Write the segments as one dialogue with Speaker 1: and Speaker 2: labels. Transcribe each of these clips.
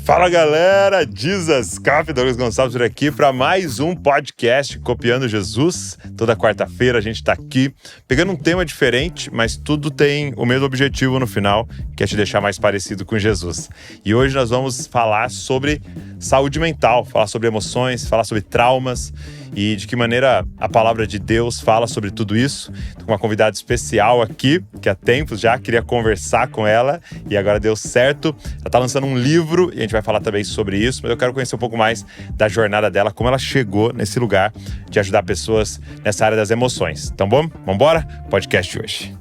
Speaker 1: Fala galera, Jesus Cop, Douglas Gonçalves por aqui para mais um podcast Copiando Jesus. Toda quarta-feira a gente tá aqui pegando um tema diferente, mas tudo tem o mesmo objetivo no final, que é te deixar mais parecido com Jesus. E hoje nós vamos falar sobre saúde mental, falar sobre emoções, falar sobre traumas e de que maneira a palavra de Deus fala sobre tudo isso. Tô com uma convidada especial aqui, que há tempos já queria conversar com ela e agora deu certo. Ela tá lançando um livro e a gente vai falar também sobre isso, mas eu quero conhecer um pouco mais da jornada dela, como ela chegou nesse lugar de ajudar pessoas nessa área das emoções. Então, vamos embora? Podcast de hoje.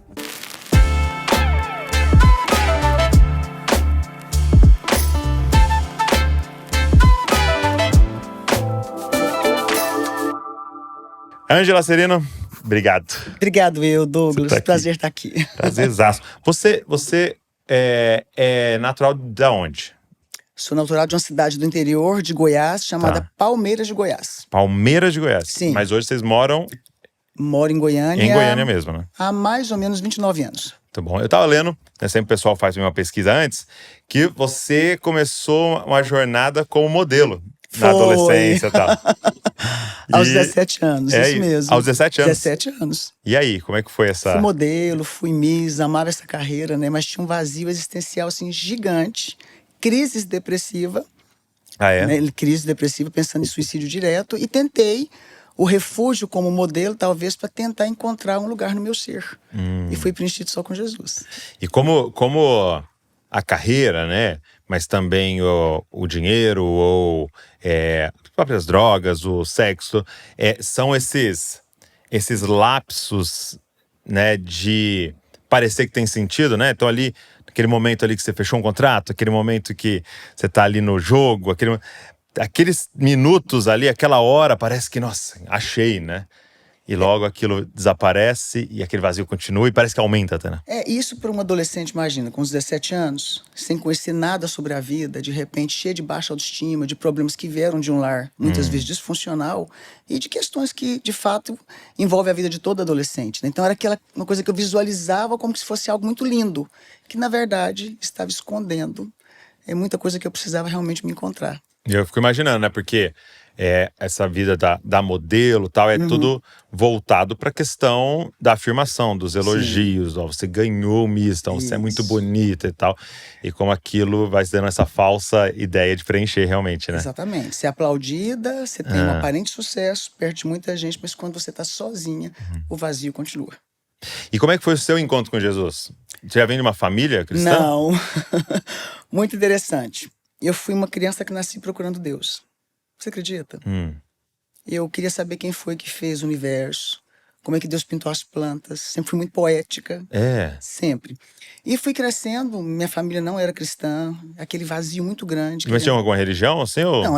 Speaker 1: Ângela Serino, obrigado.
Speaker 2: Obrigado, Douglas. Tá, prazer estar aqui.
Speaker 1: Prazerzaço. Você é natural de onde?
Speaker 2: Sou natural de uma cidade do interior de Goiás, chamada Palmeiras de Goiás.
Speaker 1: Palmeiras de Goiás.
Speaker 2: Sim.
Speaker 1: Mas hoje vocês moram...
Speaker 2: Moro em Goiânia.
Speaker 1: Em Goiânia mesmo, né?
Speaker 2: Há mais ou menos 29 anos.
Speaker 1: Muito bom. Eu tava lendo, né, sempre o pessoal faz uma pesquisa antes, que você começou uma jornada como modelo na adolescência e tal.
Speaker 2: Aos 17 anos, isso mesmo.
Speaker 1: Aos 17 anos?
Speaker 2: 17 anos.
Speaker 1: E aí, como é que foi essa...
Speaker 2: Fui modelo, fui Miss, amava essa carreira, né? Mas tinha um vazio existencial, assim, gigante. Crise depressiva.
Speaker 1: Ah, é?
Speaker 2: Né? Crise depressiva, pensando em suicídio direto. E tentei o refúgio como modelo, talvez, para tentar encontrar um lugar no meu ser. E fui preenchido só com Jesus.
Speaker 1: E como a carreira, né? Mas também o dinheiro ou as próprias drogas, o sexo, são esses lapsos, né, de parecer que tem sentido, né? Então ali, aquele momento ali que você fechou um contrato, aquele momento que você tá ali no jogo, aqueles minutos ali, aquela hora, parece que, nossa, achei, né? E logo aquilo desaparece e aquele vazio continua e parece que aumenta até, né?
Speaker 2: Isso para um adolescente, imagina, com uns 17 anos, sem conhecer nada sobre a vida, de repente cheio de baixa autoestima, de problemas que vieram de um lar, muitas vezes disfuncional, e de questões que, de fato, envolvem a vida de todo adolescente, né? Então era uma coisa que eu visualizava como se fosse algo muito lindo, que na verdade estava escondendo muita coisa que eu precisava realmente me encontrar.
Speaker 1: E eu fico imaginando, né? Porque essa vida da modelo e tal, tudo voltado para a questão da afirmação, dos elogios. Ó, você ganhou o Miss, então você é muito bonita e tal. E como aquilo vai dando essa falsa ideia de preencher realmente, né?
Speaker 2: Exatamente. Você é aplaudida, você tem um aparente sucesso perto de muita gente, mas quando você está sozinha, o vazio continua.
Speaker 1: E como é que foi o seu encontro com Jesus? Você já vem de uma família cristã?
Speaker 2: Não. Muito interessante. Eu fui uma criança que nasci procurando Deus. Você acredita? Eu queria saber quem foi que fez o universo, como é que Deus pintou as plantas. Sempre fui muito poética. Sempre. E fui crescendo, minha família não era cristã, aquele vazio muito grande.
Speaker 1: Mas tinha alguma religião, assim? Ou...
Speaker 2: Não,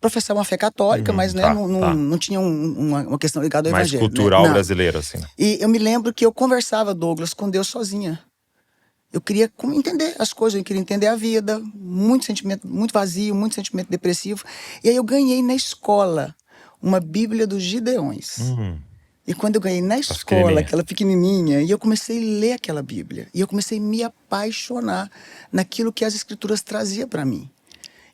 Speaker 2: professava uma fé católica, mas né, não tinha uma questão ligada ao evangelho.
Speaker 1: Mais cultural,
Speaker 2: né?
Speaker 1: brasileiro, assim.
Speaker 2: E eu me lembro que eu conversava, Douglas, com Deus sozinha. Eu queria entender as coisas, eu queria entender a vida, muito sentimento, muito vazio, muito sentimento depressivo. E aí eu ganhei na escola uma Bíblia dos Gideões. E quando eu ganhei na escola, aquela pequenininha, e eu comecei a ler aquela Bíblia. E eu comecei a me apaixonar naquilo que as Escrituras traziam para mim.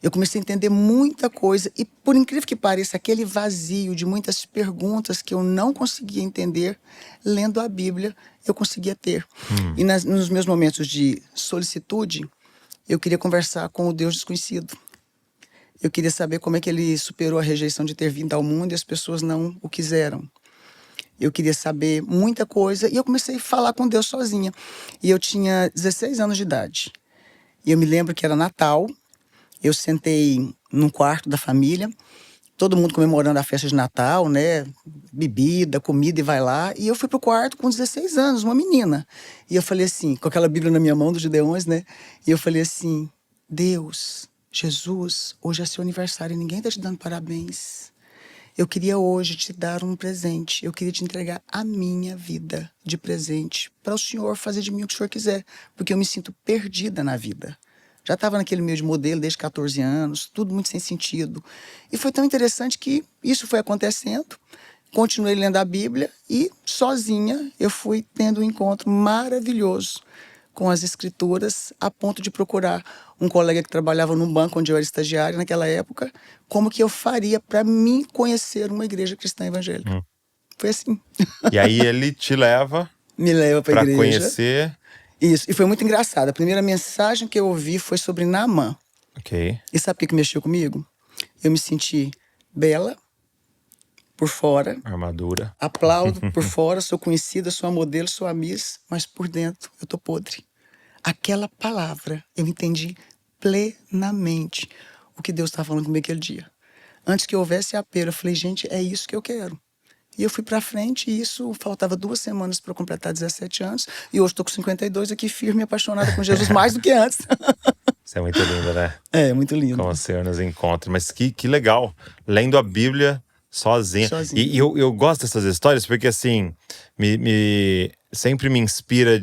Speaker 2: Eu comecei a entender muita coisa e, por incrível que pareça, aquele vazio de muitas perguntas que eu não conseguia entender, lendo a Bíblia, eu conseguia ter. E nos meus momentos de solicitude, eu queria conversar com o Deus desconhecido. Eu queria saber como é que ele superou a rejeição de ter vindo ao mundo e as pessoas não o quiseram. Eu queria saber muita coisa e eu comecei a falar com Deus sozinha. E eu tinha 16 anos de idade. E eu me lembro que era Natal. Eu sentei num quarto da família, todo mundo comemorando a festa de Natal, né? Bebida, comida e vai lá. E eu fui pro quarto com 16 anos, uma menina. E eu falei assim, com aquela Bíblia na minha mão dos Gideões, né? E eu falei assim, Deus, Jesus, hoje é seu aniversário e ninguém tá te dando parabéns. Eu queria hoje te dar um presente. Eu queria te entregar a minha vida de presente para o Senhor fazer de mim o que o Senhor quiser. Porque eu me sinto perdida na vida. Já estava naquele meio de modelo desde 14 anos, tudo muito sem sentido. E foi tão interessante que isso foi acontecendo. Continuei lendo a Bíblia e, sozinha, eu fui tendo um encontro maravilhoso com as escrituras a ponto de procurar um colega que trabalhava num banco onde eu era estagiária naquela época, como que eu faria para mim conhecer uma igreja cristã evangélica. Foi assim.
Speaker 1: E aí ele te leva
Speaker 2: Me leva para a
Speaker 1: para
Speaker 2: igreja.
Speaker 1: conhecer.
Speaker 2: Isso, e foi muito engraçado. A primeira mensagem que eu ouvi foi sobre Naamã.
Speaker 1: Ok.
Speaker 2: E sabe o que mexeu comigo? Eu me senti bela por fora,
Speaker 1: Armadura.
Speaker 2: aplaudo por fora, sou conhecida, sou a modelo, sou a Miss, mas por dentro eu tô podre. Aquela palavra eu entendi plenamente o que Deus estava falando comigo aquele dia. Antes que houvesse apelo, eu falei, gente, é isso que eu quero. E eu fui pra frente e isso faltava 2 semanas para eu completar 17 anos. E hoje estou com 52 aqui, firme e apaixonada com Jesus mais do que antes.
Speaker 1: Isso é muito lindo, né?
Speaker 2: É, muito lindo.
Speaker 1: Como o Senhor nos encontra. Mas que legal. Lendo a Bíblia sozinha.
Speaker 2: Sozinha.
Speaker 1: E eu gosto dessas histórias porque, assim, sempre me inspira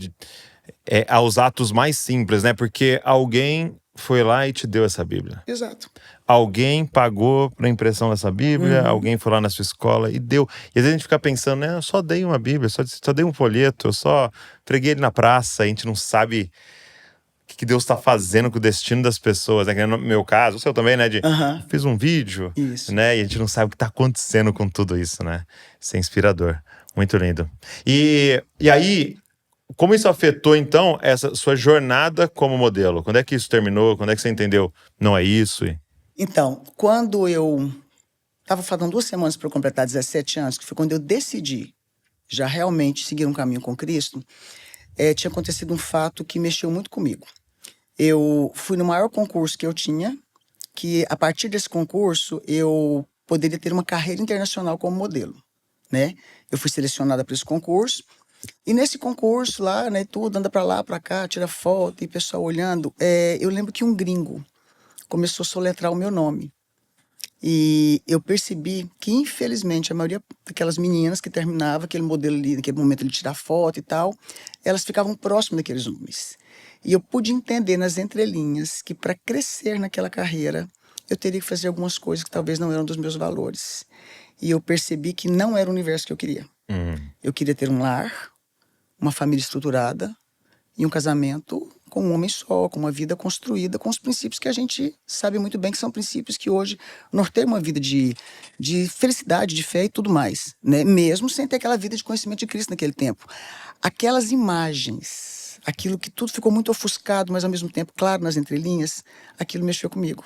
Speaker 1: aos atos mais simples, né? Porque alguém foi lá e te deu essa Bíblia.
Speaker 2: Exato.
Speaker 1: Alguém pagou para impressão dessa Bíblia, alguém foi lá na sua escola e deu. E às vezes a gente fica pensando, né? Eu só dei uma Bíblia, só dei um folheto, eu só preguei ele na praça, a gente não sabe o que Deus está fazendo com o destino das pessoas, né? Que no meu caso, o seu também, né? Fiz um vídeo,
Speaker 2: Isso.
Speaker 1: né? E a gente não sabe o que está acontecendo com tudo isso, né? Isso é inspirador. Muito lindo. E aí, como isso afetou, então, essa sua jornada como modelo? Quando é que isso terminou? Quando é que você entendeu? Não é isso?
Speaker 2: Então, quando eu estava faltando 2 semanas para eu completar 17 anos, que foi quando eu decidi já realmente seguir um caminho com Cristo, tinha acontecido um fato que mexeu muito comigo. Eu fui no maior concurso que eu tinha, que a partir desse concurso eu poderia ter uma carreira internacional como modelo, né? Eu fui selecionada para esse concurso e nesse concurso lá, né, tudo anda para lá, para cá, tira foto e pessoal olhando. Eu lembro que um gringo começou a soletrar o meu nome. E eu percebi que, infelizmente, a maioria daquelas meninas que terminava aquele modelo ali, naquele momento ele tirar foto e tal, elas ficavam próximas daqueles homens. E eu pude entender nas entrelinhas que para crescer naquela carreira, eu teria que fazer algumas coisas que talvez não eram dos meus valores. E eu percebi que não era o universo que eu queria. Eu queria ter um lar, uma família estruturada e um casamento com um homem só, com uma vida construída com os princípios que a gente sabe muito bem que são princípios que hoje norteiam uma vida de felicidade, de fé e tudo mais, né? Mesmo sem ter aquela vida de conhecimento de Cristo naquele tempo. Aquelas imagens, aquilo que tudo ficou muito ofuscado, mas ao mesmo tempo claro nas entrelinhas, aquilo mexeu comigo.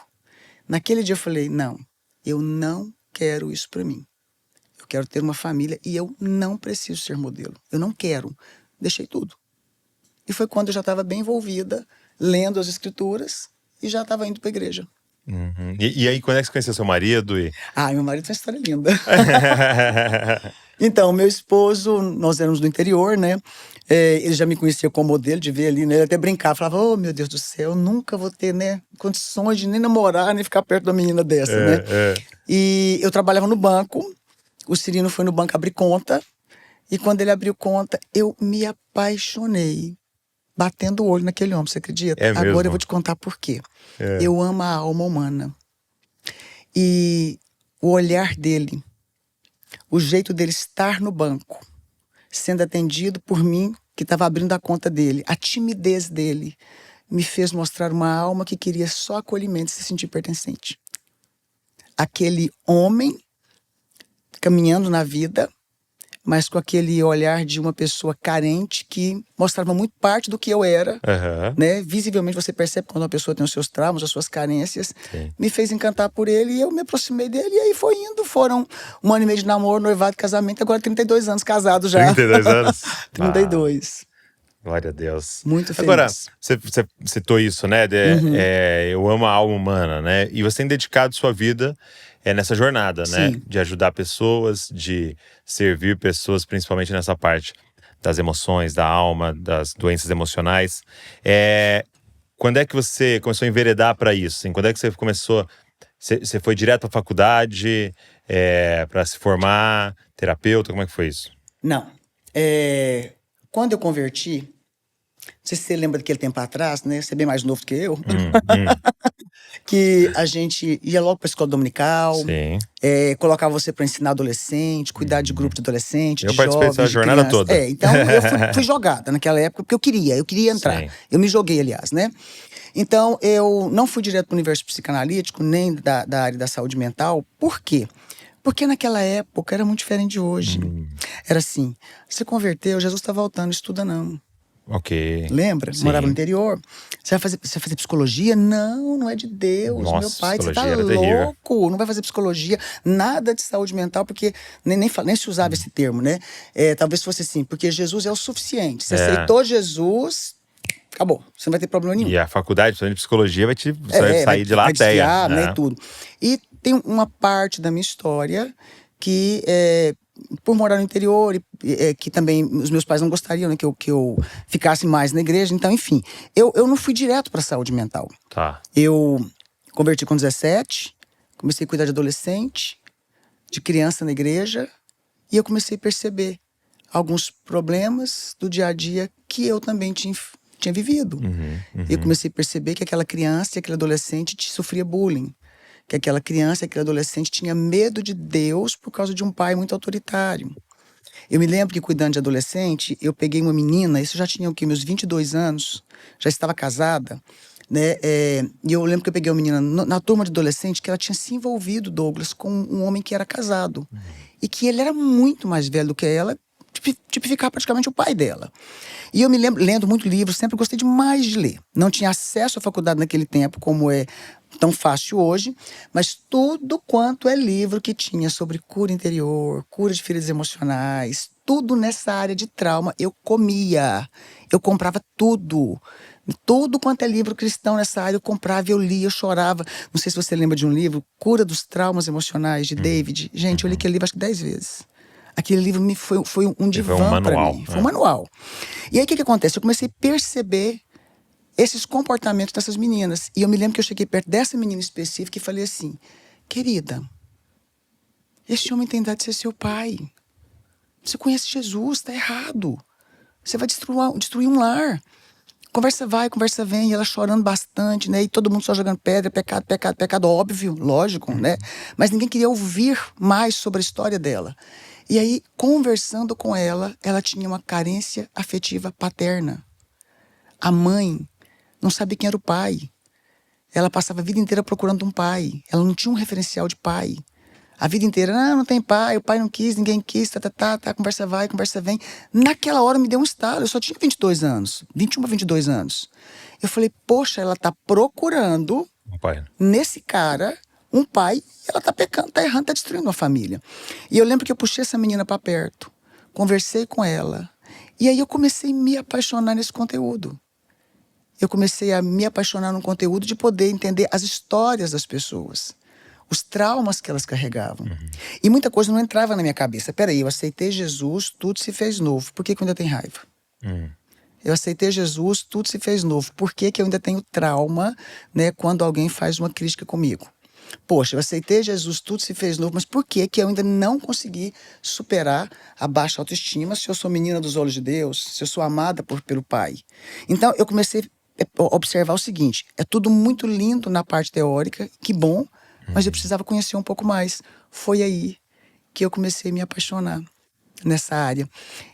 Speaker 2: Naquele dia eu falei, não, eu não quero isso para mim. Eu quero ter uma família e eu não preciso ser modelo. Eu não quero. Deixei tudo. E foi quando eu já estava bem envolvida, lendo as escrituras e já estava indo para a igreja.
Speaker 1: E aí, quando é que você conheceu seu marido?
Speaker 2: Meu marido tem uma história linda. Então, meu esposo, nós éramos do interior, né? Ele já me conhecia como modelo, de ver ali, né? Ele até brincava, falava, oh, meu Deus do céu, eu nunca vou ter, né, condições de nem namorar, nem ficar perto da menina dessa, né? E eu trabalhava no banco, o Cirino foi no banco abrir conta, e quando ele abriu conta, eu me apaixonei. Batendo o olho naquele homem, você acredita?
Speaker 1: É mesmo?
Speaker 2: Agora eu vou te contar por quê. Eu amo a alma humana. E o olhar dele, o jeito dele estar no banco, sendo atendido por mim, que estava abrindo a conta dele, a timidez dele, me fez mostrar uma alma que queria só acolhimento e se sentir pertencente. Aquele homem caminhando na vida, mas com aquele olhar de uma pessoa carente que mostrava muito parte do que eu era, né? Visivelmente você percebe quando uma pessoa tem os seus traumas, as suas carências.
Speaker 1: Sim.
Speaker 2: Me fez encantar por ele e eu me aproximei dele e aí foi indo. Foram 1 ano e meio de namoro, noivado, casamento, agora 32 anos casado já.
Speaker 1: 32 anos?
Speaker 2: 32.
Speaker 1: Glória a Deus.
Speaker 2: Muito feliz.
Speaker 1: Agora, você citou isso, né? Eu amo a alma humana, né? E você tem dedicado sua vida nessa jornada, né?
Speaker 2: Sim.
Speaker 1: De ajudar pessoas, de servir pessoas, principalmente nessa parte das emoções, da alma, das doenças emocionais. Quando é que você começou a enveredar para isso? Assim? Quando é que você começou? Você foi direto para a faculdade para se formar, terapeuta? Como é que foi isso?
Speaker 2: Não. Quando eu converti, sei se você lembra daquele tempo atrás, né? Você é bem mais novo do que eu. Que a gente ia logo pra escola dominical.
Speaker 1: Sim.
Speaker 2: Colocava você para ensinar adolescente, cuidar de grupo de adolescente,
Speaker 1: Eu
Speaker 2: de
Speaker 1: participei dessa
Speaker 2: jovens, de
Speaker 1: jornada
Speaker 2: crianças.
Speaker 1: toda.
Speaker 2: Então eu fui jogada naquela época, porque eu queria entrar.
Speaker 1: Sim.
Speaker 2: Eu me joguei, aliás, né? Então eu não fui direto para o universo psicanalítico, nem da área da saúde mental. Por quê? Porque naquela época era muito diferente de hoje. Era assim, você converteu, Jesus está voltando, estuda não.
Speaker 1: Ok.
Speaker 2: Lembra?
Speaker 1: Sim.
Speaker 2: Morava no interior. Você vai fazer psicologia? Não, não é de Deus.
Speaker 1: Nossa,
Speaker 2: Meu pai, você tá
Speaker 1: psicologia era terrível.
Speaker 2: louco. Não vai fazer psicologia, nada de saúde mental, porque nem se usava esse termo, né? Talvez fosse assim, porque Jesus é o suficiente. Você aceitou Jesus, acabou. Você não vai ter problema nenhum.
Speaker 1: E a faculdade de psicologia você vai sair de lá
Speaker 2: vai
Speaker 1: até.
Speaker 2: desfiar, né, e tudo. E tem uma parte da minha história que por morar no interior, que também os meus pais não gostariam, né, que eu ficasse mais na igreja. Então, enfim, eu não fui direto para a saúde mental.
Speaker 1: Tá.
Speaker 2: Eu converti com 17, comecei a cuidar de adolescente, de criança na igreja, e eu comecei a perceber alguns problemas do dia a dia que eu também tinha vivido. Eu comecei a perceber que aquela criança e aquele adolescente sofria bullying. Que aquela criança e aquele adolescente tinha medo de Deus por causa de um pai muito autoritário. Eu me lembro que, cuidando de adolescente, eu peguei uma menina, isso já tinha o quê? Meus 22 anos, já estava casada, né? E eu lembro que eu peguei uma menina na turma de adolescente que ela tinha se envolvido, Douglas, com um homem que era casado. E que ele era muito mais velho do que ela, tipificar praticamente o pai dela. E eu me lembro, lendo muito livro, sempre gostei demais de ler. Não tinha acesso à faculdade naquele tempo, como é tão fácil hoje, mas tudo quanto é livro que tinha sobre cura interior, cura de feridas emocionais, tudo nessa área de trauma, eu comia. Eu comprava tudo. Tudo quanto é livro cristão nessa área, eu comprava, eu lia, eu chorava. Não sei se você lembra de um livro, Cura dos Traumas Emocionais, de David. Gente, eu li aquele livro acho que 10 vezes. Aquele livro foi um divã para mim. Foi um manual. E aí, o que acontece? Eu comecei a perceber esses comportamentos dessas meninas. E eu me lembro que eu cheguei perto dessa menina específica e falei assim: querida, esse homem tem idade de ser seu pai. Você conhece Jesus, tá errado. Você vai destruir um lar. Conversa vai, conversa vem, e ela chorando bastante, né? E todo mundo só jogando pedra, pecado, pecado, pecado, óbvio, lógico, né? Mas ninguém queria ouvir mais sobre a história dela. E aí, conversando com ela, ela tinha uma carência afetiva paterna. A mãe não sabia quem era o pai. Ela passava a vida inteira procurando um pai. Ela não tinha um referencial de pai. A vida inteira, não tem pai, o pai não quis, ninguém quis, conversa vai, conversa vem. Naquela hora me deu um estalo, eu só tinha 22 anos, 21 a 22 anos. Eu falei, poxa, ela tá procurando
Speaker 1: Um pai.
Speaker 2: nesse cara um pai, ela tá pecando, tá errando, tá destruindo uma família. E eu lembro que eu puxei essa menina para perto, conversei com ela, e aí eu comecei a me apaixonar nesse conteúdo. Eu comecei a me apaixonar no conteúdo de poder entender as histórias das pessoas, os traumas que elas carregavam. E muita coisa não entrava na minha cabeça. Peraí, eu aceitei Jesus, tudo se fez novo. Por que eu ainda tenho raiva? Eu aceitei Jesus, tudo se fez novo. Por que eu ainda tenho trauma, né, quando alguém faz uma crítica comigo? Poxa, eu aceitei Jesus, tudo se fez novo, mas por que eu ainda não consegui superar a baixa autoestima se eu sou menina dos olhos de Deus, se eu sou amada pelo Pai? Então, eu comecei a observar o seguinte, é tudo muito lindo na parte teórica, que bom, mas eu precisava conhecer um pouco mais. Foi aí que eu comecei a me apaixonar nessa área.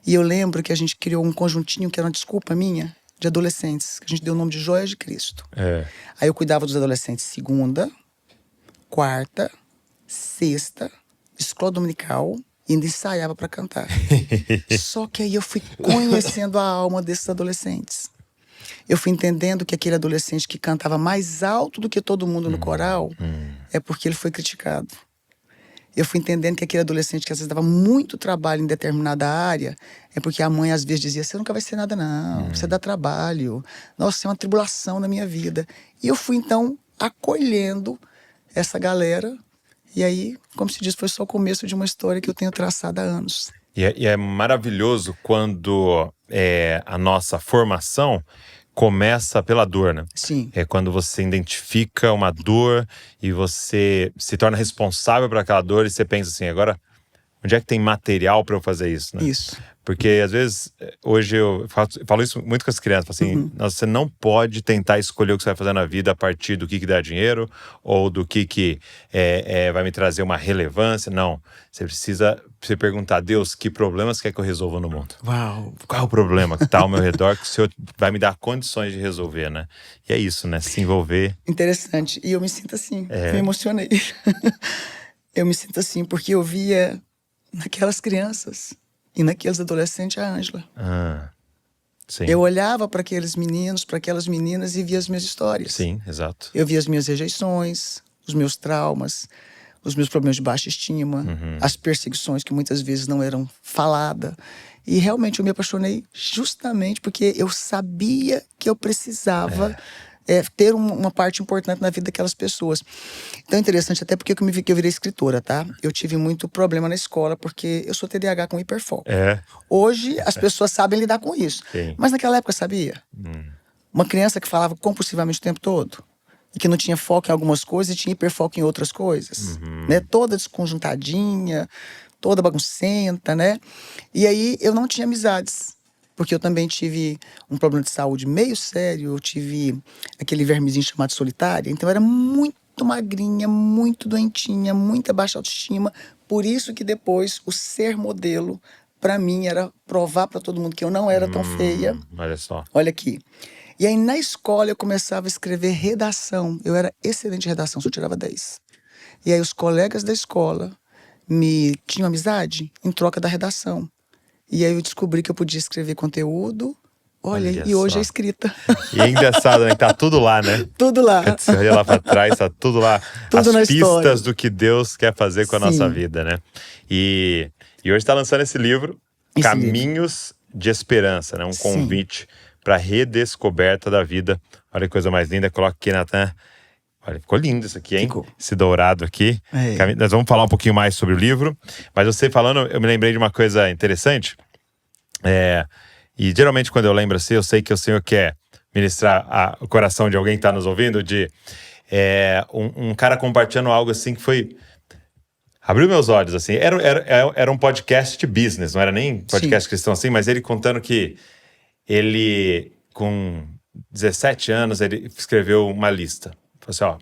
Speaker 2: E eu lembro que a gente criou um conjuntinho, que era uma desculpa minha, de adolescentes, que a gente deu o nome de Joias de Cristo. Aí eu cuidava dos adolescentes segunda, quarta, sexta, escola dominical, e ainda ensaiava para cantar. Só que aí eu fui conhecendo a alma desses adolescentes. Eu fui entendendo que aquele adolescente que cantava mais alto do que todo mundo no coral é porque ele foi criticado. Eu fui entendendo que aquele adolescente que às vezes dava muito trabalho em determinada área é porque a mãe às vezes dizia, você nunca vai ser nada não, você dá trabalho, nossa, é uma tribulação na minha vida. E eu fui então acolhendo essa galera, e aí, como se diz, foi só o começo de uma história que eu tenho traçado há anos.
Speaker 1: E é maravilhoso quando a nossa formação começa pela dor, né?
Speaker 2: Sim.
Speaker 1: É quando você identifica uma dor e você se torna responsável por aquela dor e você pensa assim, agora Onde é que tem material para eu fazer isso, né?
Speaker 2: Isso.
Speaker 1: Porque, às vezes, hoje eu falo isso muito com as crianças. Falo assim, você não pode tentar escolher o que você vai fazer na vida a partir do que dá dinheiro ou do que vai me trazer uma relevância. Não. Você precisa se perguntar, Deus, que problemas quer que eu resolva no mundo?
Speaker 2: Uau!
Speaker 1: Qual é o problema que está ao meu redor que o Senhor vai me dar condições de resolver, né? E é isso, né? Se envolver.
Speaker 2: Interessante. E eu me sinto assim. Me emocionei. Eu me sinto assim porque eu via naquelas crianças e naqueles adolescentes a Ângela.
Speaker 1: Sim.
Speaker 2: Eu olhava para aqueles meninos, para aquelas meninas e via as minhas histórias.
Speaker 1: Sim, exato.
Speaker 2: Eu via as minhas rejeições, os meus traumas, os meus problemas de baixa estima, as perseguições que muitas vezes não eram faladas. E realmente eu me apaixonei justamente porque eu sabia que eu precisava ter uma parte importante na vida daquelas pessoas. Então é interessante até porque eu virei escritora, tá? Eu tive muito problema na escola porque eu sou TDAH com hiperfoco. Hoje as pessoas sabem lidar com isso.
Speaker 1: Sim.
Speaker 2: Mas naquela época, sabia? Uma criança que falava compulsivamente o tempo todo e que não tinha foco em algumas coisas e tinha hiperfoco em outras coisas, né? Toda desconjuntadinha, toda baguncenta, né? E aí eu não tinha amizades, porque eu também tive um problema de saúde meio sério, eu tive aquele vermezinho chamado solitária, então eu era muito magrinha, muito doentinha, muita baixa autoestima, por isso que depois o ser modelo, pra mim, era provar pra todo mundo que eu não era tão feia.
Speaker 1: Olha só.
Speaker 2: Olha aqui. E aí, na escola, eu começava a escrever redação. Eu era excelente em redação, só tirava 10. E aí, os colegas da escola me tinham amizade em troca da redação. E aí, eu descobri que eu podia escrever conteúdo. Olha e hoje
Speaker 1: só.
Speaker 2: é escrita.
Speaker 1: E é engraçado, né? Que tá tudo lá, né?
Speaker 2: Tudo lá.
Speaker 1: Você olha lá pra trás, tá tudo lá.
Speaker 2: Tudo
Speaker 1: as
Speaker 2: na
Speaker 1: pistas
Speaker 2: história.
Speaker 1: do que Deus quer fazer com a nossa
Speaker 2: Sim.
Speaker 1: vida, né? E hoje tá lançando esse livro, Caminhos de Esperança, né? Um
Speaker 2: Sim.
Speaker 1: convite para redescoberta da vida. Olha que coisa mais linda. Coloca aqui, Natan. Olha, ficou lindo isso aqui, hein?
Speaker 2: Ficou.
Speaker 1: Esse dourado aqui.
Speaker 2: É.
Speaker 1: Nós vamos falar um pouquinho mais sobre o livro. Mas você falando, eu me lembrei de uma coisa interessante. E geralmente quando eu lembro assim, eu sei que o Senhor quer ministrar o coração de alguém que está nos ouvindo, de um cara compartilhando algo assim que foi... Abriu meus olhos, assim. Era um podcast de business, não era nem podcast cristão assim, mas ele contando que ele, com 17 anos, ele escreveu uma lista. Falou assim, ó,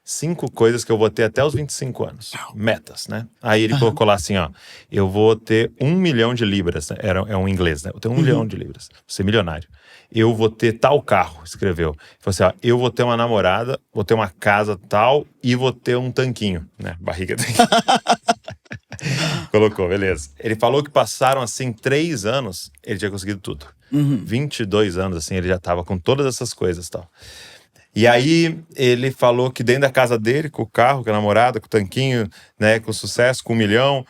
Speaker 1: 5 coisas que eu vou ter até os 25 anos. Metas, né? Aí ele colocou lá assim, ó, eu vou ter 1 milhão de libras, né? É um inglês, né? Eu tenho 1 milhão de libras, vou ser milionário. Eu vou ter tal carro, escreveu. Ele falou assim, ó, eu vou ter uma namorada, vou ter uma casa tal e vou ter um tanquinho, né? Barriga tanquinho. Colocou, beleza. Ele falou que passaram, assim, 3 anos, ele tinha conseguido tudo. 22 anos, assim, ele já tava com todas essas coisas e tal. E aí, ele falou que dentro da casa dele, com o carro, com a namorada, com o tanquinho, né, com sucesso, com 1 milhão,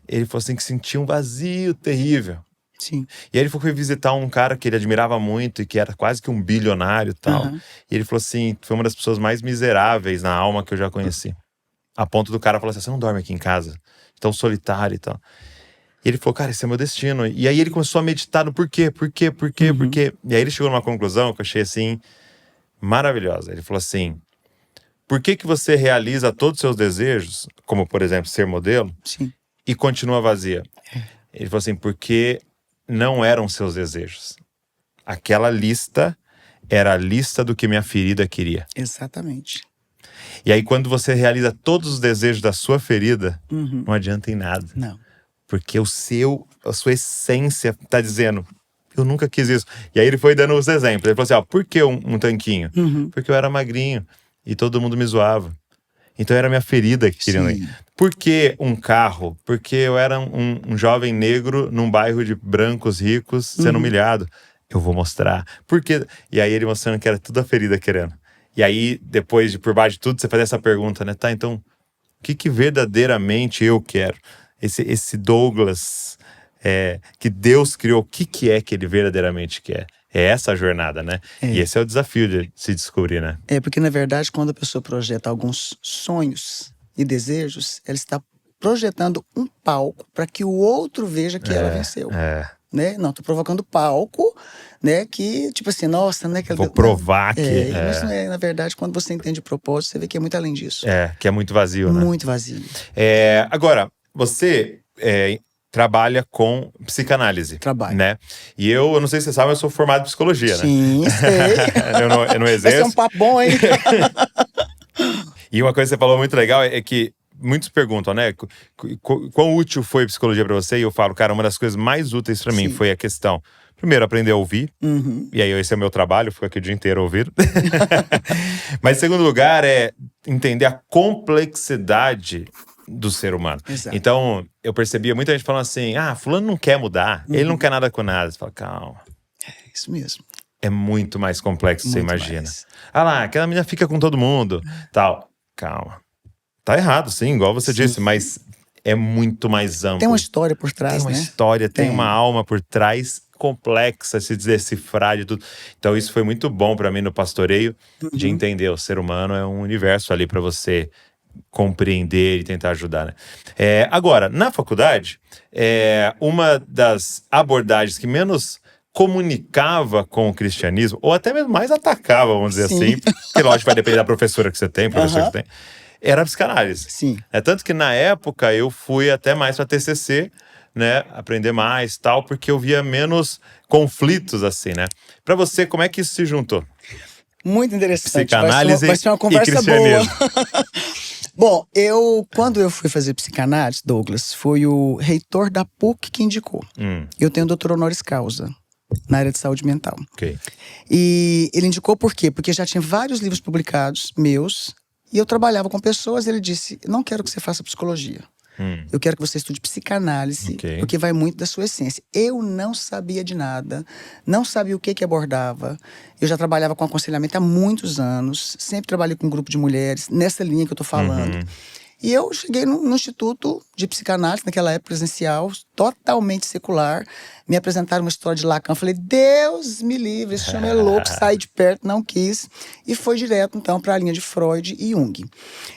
Speaker 1: ele falou assim que sentia um vazio terrível.
Speaker 2: Sim.
Speaker 1: E aí ele foi visitar um cara que ele admirava muito e que era quase que um bilionário e tal. E ele falou assim, foi uma das pessoas mais miseráveis na alma que eu já conheci. A ponto do cara falar assim, você não dorme aqui em casa? Tão solitário e tal. E ele falou, cara, esse é meu destino. E aí ele começou a meditar no porquê. E aí ele chegou numa conclusão que eu achei assim, maravilhosa. Ele falou assim, por que você realiza todos os seus desejos, como por exemplo ser modelo,
Speaker 2: Sim.
Speaker 1: e continua vazia? Ele falou assim, porque não eram seus desejos. Aquela lista era a lista do que minha ferida queria.
Speaker 2: Exatamente.
Speaker 1: E aí quando você realiza todos os desejos da sua ferida, não adianta em nada.
Speaker 2: Não.
Speaker 1: Porque a sua essência tá dizendo, eu nunca quis isso. E aí ele foi dando os exemplos. Ele falou assim, ó, por que um tanquinho? Porque eu era magrinho e todo mundo me zoava. Então era minha ferida que queria. Por que um carro? Porque eu era um jovem negro num bairro de brancos ricos sendo humilhado. Eu vou mostrar. Por quê? E aí ele mostrando que era tudo a ferida querendo. E aí, depois de por baixo de tudo, você faz essa pergunta, né? Tá, então, o que verdadeiramente eu quero? Esse Douglas que Deus criou, o que é que ele verdadeiramente quer? É essa a jornada, né? E esse é o desafio de se descobrir, né?
Speaker 2: Porque na verdade, quando a pessoa projeta alguns sonhos e desejos, ela está projetando um palco para que o outro veja que ela venceu. Né? Não, tô provocando palco, né? Que, tipo assim, nossa, né? Que
Speaker 1: vou provar que...
Speaker 2: Mas não é, na verdade, quando você entende o propósito, você vê que é muito além disso.
Speaker 1: Que é muito vazio, né?
Speaker 2: Muito vazio.
Speaker 1: Agora, você trabalha com psicanálise.
Speaker 2: Trabalho.
Speaker 1: Né? E eu não sei se você sabe, eu sou formado em psicologia, né?
Speaker 2: Sim, sei.
Speaker 1: eu não
Speaker 2: Vai
Speaker 1: exerço.
Speaker 2: ser um papo bom, hein?
Speaker 1: E uma coisa que você falou muito legal é que muitos perguntam, né? Quão útil foi a psicologia para você? E eu falo, cara, uma das coisas mais úteis para mim foi a questão, primeiro, aprender a ouvir. E aí esse é o meu trabalho, eu fico aqui o dia inteiro ouvindo. Mas em segundo lugar, é entender a complexidade do ser humano.
Speaker 2: Exato.
Speaker 1: Então, eu percebia muita gente falando assim, fulano não quer mudar, ele não quer nada com nada. Você fala, calma.
Speaker 2: É isso mesmo.
Speaker 1: É muito mais complexo do que você
Speaker 2: Muito
Speaker 1: imagina.
Speaker 2: mais.
Speaker 1: Lá, aquela menina fica com todo mundo, tal. Calma. Tá errado, sim, igual você disse, mas é muito mais amplo.
Speaker 2: Tem uma história por trás,
Speaker 1: Tem uma
Speaker 2: né?
Speaker 1: história, tem uma alma por trás complexa, se decifrar de tudo. Então isso foi muito bom pra mim no pastoreio, de entender o ser humano é um universo ali pra você compreender e tentar ajudar, né? Agora, na faculdade, uma das abordagens que menos comunicava com o cristianismo, ou até mesmo mais atacava, vamos dizer assim, porque lógico vai depender da professora que você tem, professor que você tem, era a psicanálise.
Speaker 2: Sim.
Speaker 1: Tanto que na época eu fui até mais para TCC, né, aprender mais tal, porque eu via menos conflitos assim, né? Para você, como é que isso se juntou?
Speaker 2: Muito interessante.
Speaker 1: Psicanálise
Speaker 2: vai ser uma
Speaker 1: e
Speaker 2: conversa boa.
Speaker 1: cristianismo.
Speaker 2: Bom, quando eu fui fazer psicanálise, Douglas, foi o reitor da PUC que indicou. Eu tenho doutor honoris causa na área de saúde mental.
Speaker 1: Ok.
Speaker 2: E ele indicou por quê? Porque já tinha vários livros publicados, meus, e eu trabalhava com pessoas, ele disse, não quero que você faça psicologia. Eu quero que você estude psicanálise, porque vai muito da sua essência. Eu não sabia de nada, não sabia o que abordava. Eu já trabalhava com aconselhamento há muitos anos, sempre trabalhei com um grupo de mulheres, nessa linha que eu tô falando. E eu cheguei no Instituto de Psicanálise, naquela época presencial, totalmente secular. Me apresentaram uma história de Lacan. Falei, Deus me livre, esse homem é louco, saí de perto, não quis. E foi direto, então, para a linha de Freud e Jung.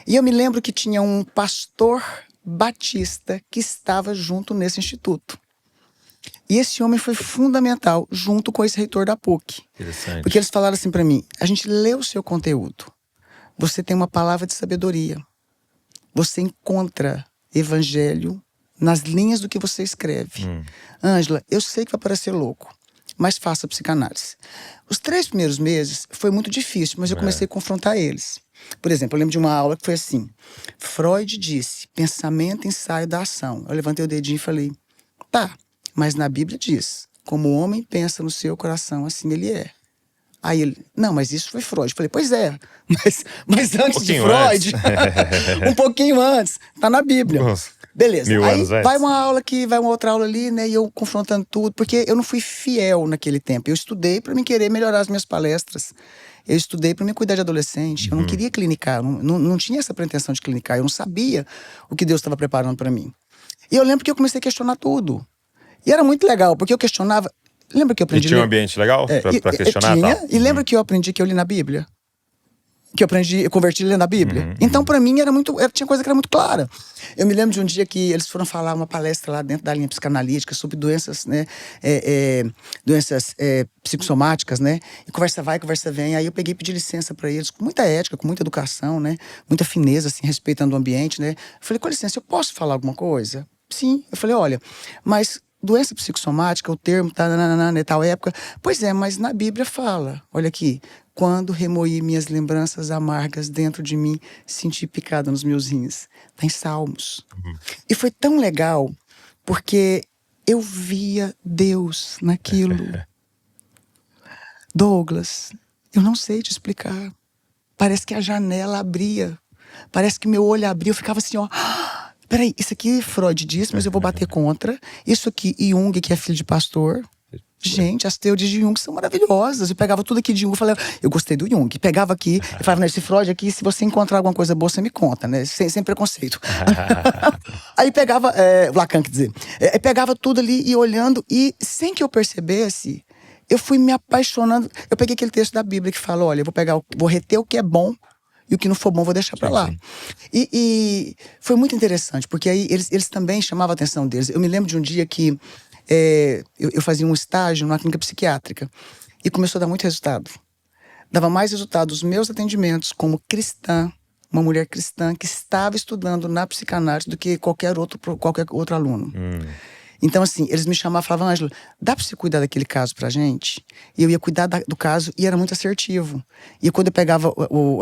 Speaker 2: E eu me lembro que tinha um pastor batista que estava junto nesse instituto. E esse homem foi fundamental, junto com esse reitor da PUC.
Speaker 1: Interessante.
Speaker 2: Porque eles falaram assim para mim, a gente lê o seu conteúdo, você tem uma palavra de sabedoria, você encontra evangelho nas linhas do que você escreve. Ângela, eu sei que vai parecer louco, mas faça psicanálise. Os 3 primeiros meses foi muito difícil, mas eu comecei a confrontar eles. Por exemplo, eu lembro de uma aula que foi assim, Freud disse, pensamento, ensaio da ação. Eu levantei o dedinho e falei, tá, mas na Bíblia diz, como o homem pensa no seu coração, assim ele é. Aí ele, não, mas isso foi Freud. Eu falei, pois é, mas antes de Freud, um pouquinho antes, tá na Bíblia.
Speaker 1: Nossa.
Speaker 2: Beleza,
Speaker 1: 1000
Speaker 2: aí
Speaker 1: anos antes.
Speaker 2: vai uma aula aqui, vai uma outra aula ali, né, e eu confrontando tudo, porque eu não fui fiel naquele tempo. Eu estudei para mim querer melhorar as minhas palestras. Eu estudei para me cuidar de adolescente. Eu não queria clinicar, não tinha essa pretensão de clinicar. Eu não sabia o que Deus estava preparando para mim. E eu lembro que eu comecei a questionar tudo. E era muito legal, porque eu questionava. Lembra que eu aprendi?
Speaker 1: E tinha um ambiente legal para questionar?
Speaker 2: Tinha,
Speaker 1: tal?
Speaker 2: e lembra que eu aprendi que eu li na Bíblia? Que eu converti lendo a Bíblia. Então, para mim, tinha coisa que era muito clara. Eu me lembro de um dia que eles foram falar uma palestra lá dentro da linha psicanalítica sobre doenças, né? Doenças psicossomáticas, né? E conversa vai, conversa vem. Aí eu peguei e pedi licença para eles, com muita ética, com muita educação, né? Muita fineza, assim, respeitando o ambiente, né? Eu falei, com licença, eu posso falar alguma coisa? Sim. Eu falei, olha, mas doença psicossomática, o termo tá na tal época. Pois é, mas na Bíblia fala, olha aqui, quando remoí minhas lembranças amargas dentro de mim, senti picada nos meus rins. Tá em Salmos. E foi tão legal, porque eu via Deus naquilo. Douglas, eu não sei te explicar. Parece que a janela abria. Parece que meu olho abria. Eu ficava assim, ó. Peraí, isso aqui Freud disse, mas eu vou bater contra. Isso aqui, Jung, que é filho de pastor. Gente, as teorias de Jung são maravilhosas. Eu pegava tudo aqui de Jung e falava, eu gostei do Jung. Pegava aqui, eu falava, né, esse Freud aqui, se você encontrar alguma coisa boa, você me conta, né? Sem preconceito. Aí pegava, Lacan, quer dizer, pegava tudo ali e olhando, e sem que eu percebesse, eu fui me apaixonando. Eu peguei aquele texto da Bíblia que fala, olha, eu vou reter o que é bom, e o que não for bom, vou deixar pra lá. E foi muito interessante, porque aí eles também chamavam a atenção deles. Eu me lembro de um dia que eu fazia um estágio numa clínica psiquiátrica e começou a dar muito resultado. Dava mais resultado os meus atendimentos como cristã, uma mulher cristã que estava estudando na psicanálise do que qualquer outro aluno. Então, assim, eles me chamavam e falavam: Ângelo, dá pra você cuidar daquele caso pra gente? E eu ia cuidar do caso e era muito assertivo. E quando eu pegava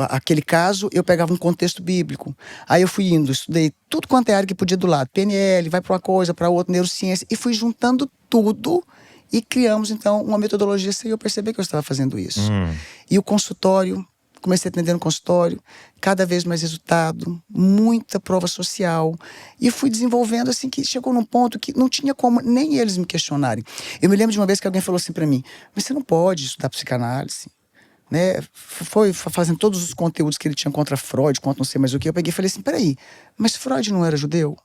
Speaker 2: aquele caso, eu pegava um contexto bíblico. Aí eu fui indo, estudei tudo quanto é área que podia do lado. PNL, vai pra uma coisa, pra outra, neurociência. E fui juntando tudo e criamos, então, uma metodologia sem eu perceber que eu estava fazendo isso. E o consultório, comecei a atender no consultório, cada vez mais resultado, muita prova social. E fui desenvolvendo assim que chegou num ponto que não tinha como nem eles me questionarem. Eu me lembro de uma vez que alguém falou assim pra mim: mas você não pode estudar psicanálise, né? Foi fazendo todos os conteúdos que ele tinha contra Freud, contra não sei mais o que. Eu peguei e falei assim: peraí, mas Freud não era judeu?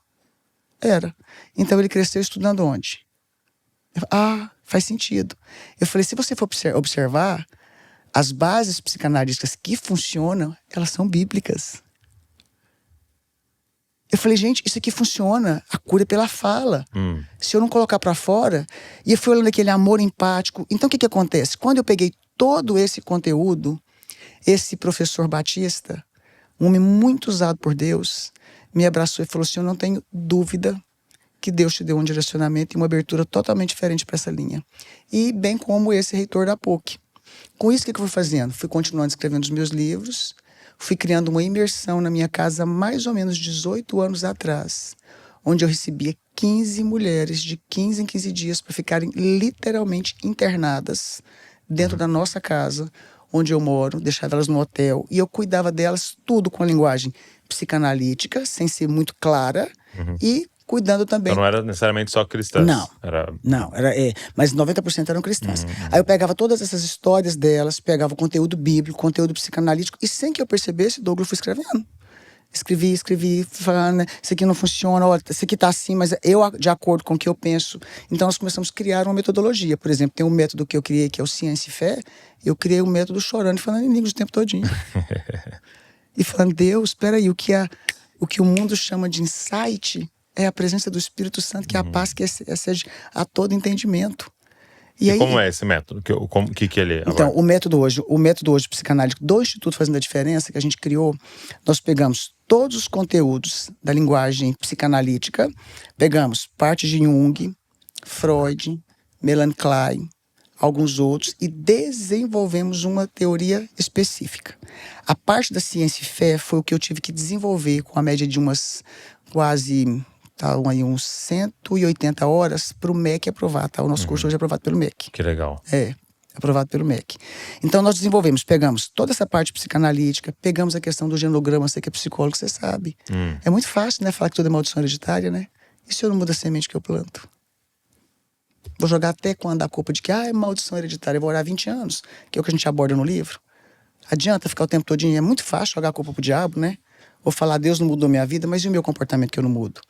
Speaker 2: Era. Então ele cresceu estudando onde? Faz sentido. Eu falei: se você for observar, as bases psicanalíticas que funcionam, elas são bíblicas. Eu falei: gente, isso aqui funciona. A cura é pela fala. Se eu não colocar pra fora... E eu fui olhando aquele amor empático. Então, o que acontece? Quando eu peguei todo esse conteúdo, esse professor Batista, um homem muito usado por Deus, me abraçou e falou assim: eu não tenho dúvida que Deus te deu um direcionamento e uma abertura totalmente diferente para essa linha. E bem como esse reitor da PUC. Com isso, o que eu fui fazendo? Fui continuando escrevendo os meus livros, fui criando uma imersão na minha casa há mais ou menos 18 anos atrás, onde eu recebia 15 mulheres de 15 em 15 dias para ficarem literalmente internadas dentro da nossa casa, onde eu moro, deixava elas no hotel, e eu cuidava delas tudo com a linguagem psicanalítica, sem ser muito clara, e cuidando também.
Speaker 1: Então não era necessariamente só cristãs.
Speaker 2: Não, mas 90% eram cristãs. Aí eu pegava todas essas histórias delas, pegava o conteúdo bíblico, conteúdo psicanalítico, e sem que eu percebesse, Douglas, eu fui escrevendo. Escrevi, falando: isso aqui não funciona, olha, isso aqui tá assim, mas eu, de acordo com o que eu penso. Então nós começamos a criar uma metodologia. Por exemplo, tem um método que eu criei, que é o Ciência e Fé. Eu criei um método chorando e falando em línguas o tempo todinho. E falando: Deus, espera aí, o que o mundo chama de insight é a presença do Espírito Santo, que é a paz que excede a todo entendimento.
Speaker 1: E aí, como é esse método? O que ele é agora?
Speaker 2: Então, o método hoje psicanalítico do Instituto Fazendo a Diferença, que a gente criou, nós pegamos todos os conteúdos da linguagem psicanalítica, pegamos parte de Jung, Freud, Melanie Klein, alguns outros, e desenvolvemos uma teoria específica. A parte da ciência e fé foi o que eu tive que desenvolver com a média de umas quase... Estavam aí uns 180 horas para o MEC aprovar, tá? O nosso curso hoje é aprovado pelo MEC.
Speaker 1: Que legal.
Speaker 2: Aprovado pelo MEC. Então nós pegamos toda essa parte psicanalítica, pegamos a questão do genograma, você que é psicólogo, você sabe. É muito fácil, né, falar que tudo é maldição hereditária, né? E se eu não mudo a semente que eu planto? Vou jogar até quando a culpa de que é maldição hereditária, eu vou orar 20 anos, que é o que a gente aborda no livro. Adianta ficar o tempo todinho, é muito fácil jogar a culpa pro diabo, né? Ou falar: Deus não mudou minha vida, mas e o meu comportamento que eu não mudo?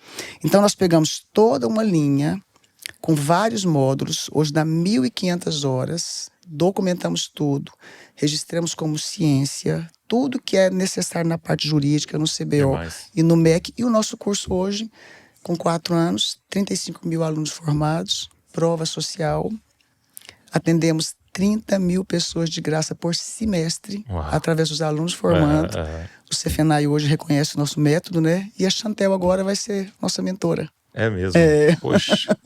Speaker 2: Então nós pegamos toda uma linha com vários módulos, hoje dá 1.500 horas, documentamos tudo, registramos como ciência, tudo que é necessário na parte jurídica, no CBO e no MEC. E o nosso curso hoje, com 4 anos, 35 mil alunos formados, prova social, atendemos 30 mil pessoas de graça por semestre, através dos alunos formando. O CFNAI hoje reconhece o nosso método, né? E a Chantel agora vai ser nossa mentora.
Speaker 1: É mesmo? Poxa.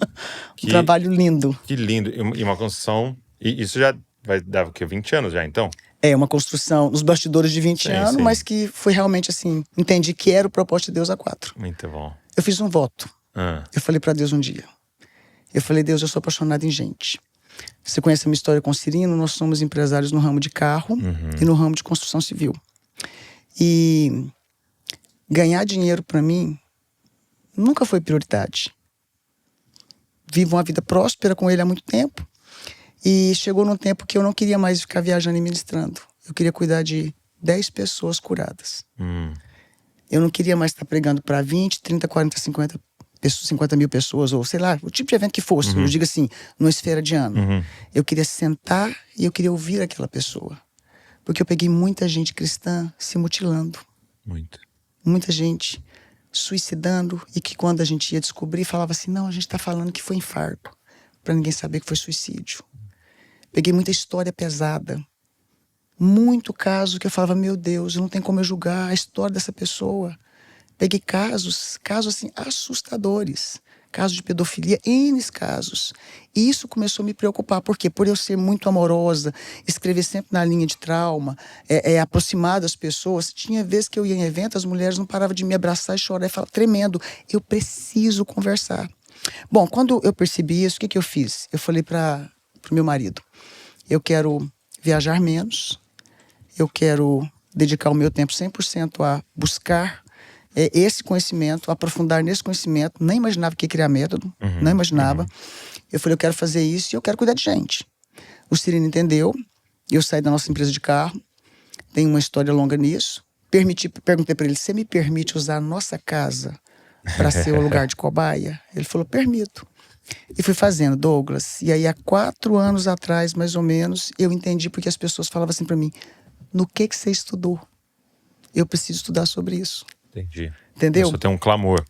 Speaker 2: Um trabalho lindo.
Speaker 1: Que lindo. E uma construção... E isso já vai dar o quê? 20 anos já, então?
Speaker 2: É uma construção nos bastidores de 20 anos, mas que foi realmente assim... Entendi que era o propósito de Deus há 4.
Speaker 1: Muito bom.
Speaker 2: Eu fiz um voto. Eu falei pra Deus um dia. Eu falei: Deus, eu sou apaixonado em gente. Você conhece a minha história com o Cirino? Nós somos empresários no ramo de carro e no ramo de construção civil. E ganhar dinheiro para mim nunca foi prioridade. Vivo uma vida próspera com ele há muito tempo. E chegou num tempo que eu não queria mais ficar viajando e ministrando. Eu queria cuidar de 10 pessoas curadas. Eu não queria mais estar pregando para 20, 30, 40, 50 mil pessoas, ou sei lá, o tipo de evento que fosse. Eu digo assim, numa esfera de ano. Eu queria sentar e eu queria ouvir aquela pessoa. Porque eu peguei muita gente cristã se mutilando. Muita gente suicidando, e que quando a gente ia descobrir, falava assim: não, a gente tá falando que foi infarto, pra ninguém saber que foi suicídio. Peguei muita história pesada. Muito caso que eu falava, meu Deus, não tem como eu julgar a história dessa pessoa. Peguei casos assim, assustadores. Casos de pedofilia, N casos. E isso começou a me preocupar. Por quê? Por eu ser muito amorosa, escrever sempre na linha de trauma, aproximar das pessoas. Tinha vezes que eu ia em evento, as mulheres não paravam de me abraçar e chorar e falar, tremendo, eu preciso conversar. Bom, quando eu percebi isso, o que eu fiz? Eu falei para o meu marido, eu quero viajar menos, eu quero dedicar o meu tempo 100% a buscar esse conhecimento, aprofundar nesse conhecimento. Nem imaginava que ia criar método, não imaginava. Eu falei, eu quero fazer isso e eu quero cuidar de gente. O Cirino entendeu, eu saí da nossa empresa de carro, tem uma história longa nisso. Perguntei para ele, você me permite usar a nossa casa para ser o lugar de cobaia? Ele falou, permito. E fui fazendo, Douglas. E aí, há 4 anos atrás, mais ou menos, eu entendi porque as pessoas falavam assim para mim, no que você estudou? Eu preciso estudar sobre isso.
Speaker 1: Entendi.
Speaker 2: Entendeu?
Speaker 1: Isso tem um clamor.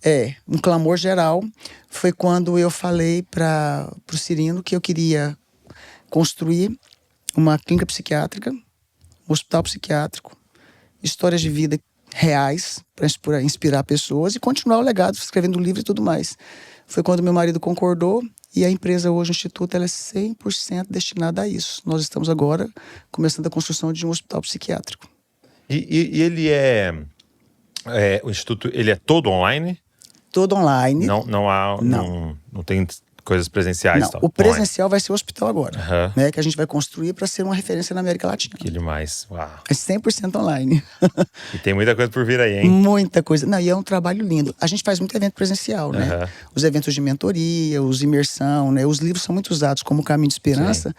Speaker 2: Um clamor geral. Foi quando eu falei para o Cirino que eu queria construir uma clínica psiquiátrica, um hospital psiquiátrico, histórias de vida reais para inspirar pessoas e continuar o legado, escrevendo livro e tudo mais. Foi quando meu marido concordou e a empresa hoje, o Instituto, ela é 100% destinada a isso. Nós estamos agora começando a construção de um hospital psiquiátrico.
Speaker 1: E ele o Instituto, ele é todo online?
Speaker 2: Todo online.
Speaker 1: Não tem coisas presenciais?
Speaker 2: Não,
Speaker 1: tal,
Speaker 2: o presencial vai ser o hospital agora,
Speaker 1: Uhum.
Speaker 2: que a gente vai construir para ser uma referência na América Latina.
Speaker 1: Que demais. Uau.
Speaker 2: É 100% online.
Speaker 1: E tem muita coisa por vir aí, hein?
Speaker 2: Muita coisa. Não, e é um trabalho lindo. A gente faz muito evento presencial, né?
Speaker 1: Uhum.
Speaker 2: Os eventos de mentoria, os imersão, né? Os livros são muito usados como Caminho de Esperança. Sim.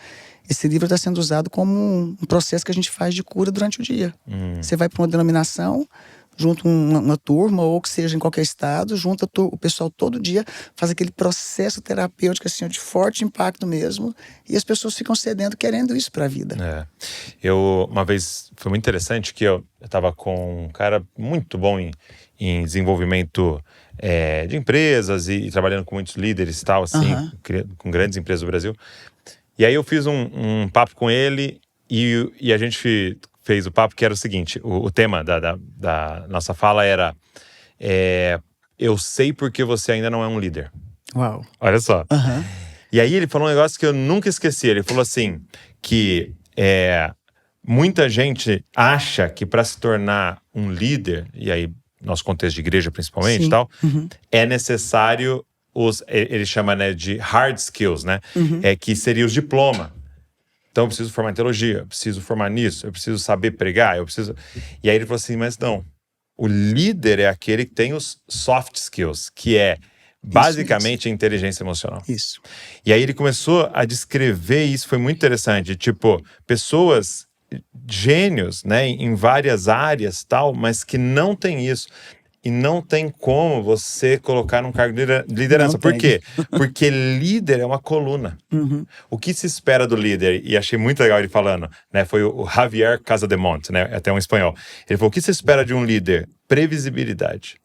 Speaker 2: Esse livro está sendo usado como um processo que a gente faz de cura durante o dia. Você vai para uma denominação, junta uma turma, ou que seja em qualquer estado, junta o pessoal todo dia, faz aquele processo terapêutico assim, de forte impacto mesmo, e as pessoas ficam cedendo, querendo isso para a vida.
Speaker 1: Uma vez, foi muito interessante que eu estava com um cara muito bom em desenvolvimento de empresas e trabalhando com muitos líderes e tal, assim, com grandes empresas do Brasil. E aí eu fiz um papo com ele e a gente fez o papo que era o seguinte, o tema da nossa fala era eu sei porque você ainda não é um líder.
Speaker 2: Uau.
Speaker 1: Olha só. E aí ele falou um negócio que eu nunca esqueci. Ele falou assim, que muita gente acha que para se tornar um líder, e aí nosso contexto de igreja principalmente e tal, é necessário ele chama, né, de hard skills, né? Que seria os diploma. Então eu preciso formar em teologia, eu preciso formar nisso, eu preciso saber pregar, eu preciso... E aí ele falou assim, mas não. O líder é aquele que tem os soft skills, que é basicamente a inteligência emocional.
Speaker 2: Isso.
Speaker 1: E aí ele começou a descrever isso, foi muito interessante. Tipo, pessoas, gênios, né, em várias áreas tal, mas que não têm isso. E não tem como você colocar num cargo de liderança. Por quê? Porque líder é uma coluna. O que se espera do líder? E achei muito legal ele falando, né? Foi o Javier Casademonte, né? Até um espanhol. Ele falou, o que se espera de um líder? Previsibilidade.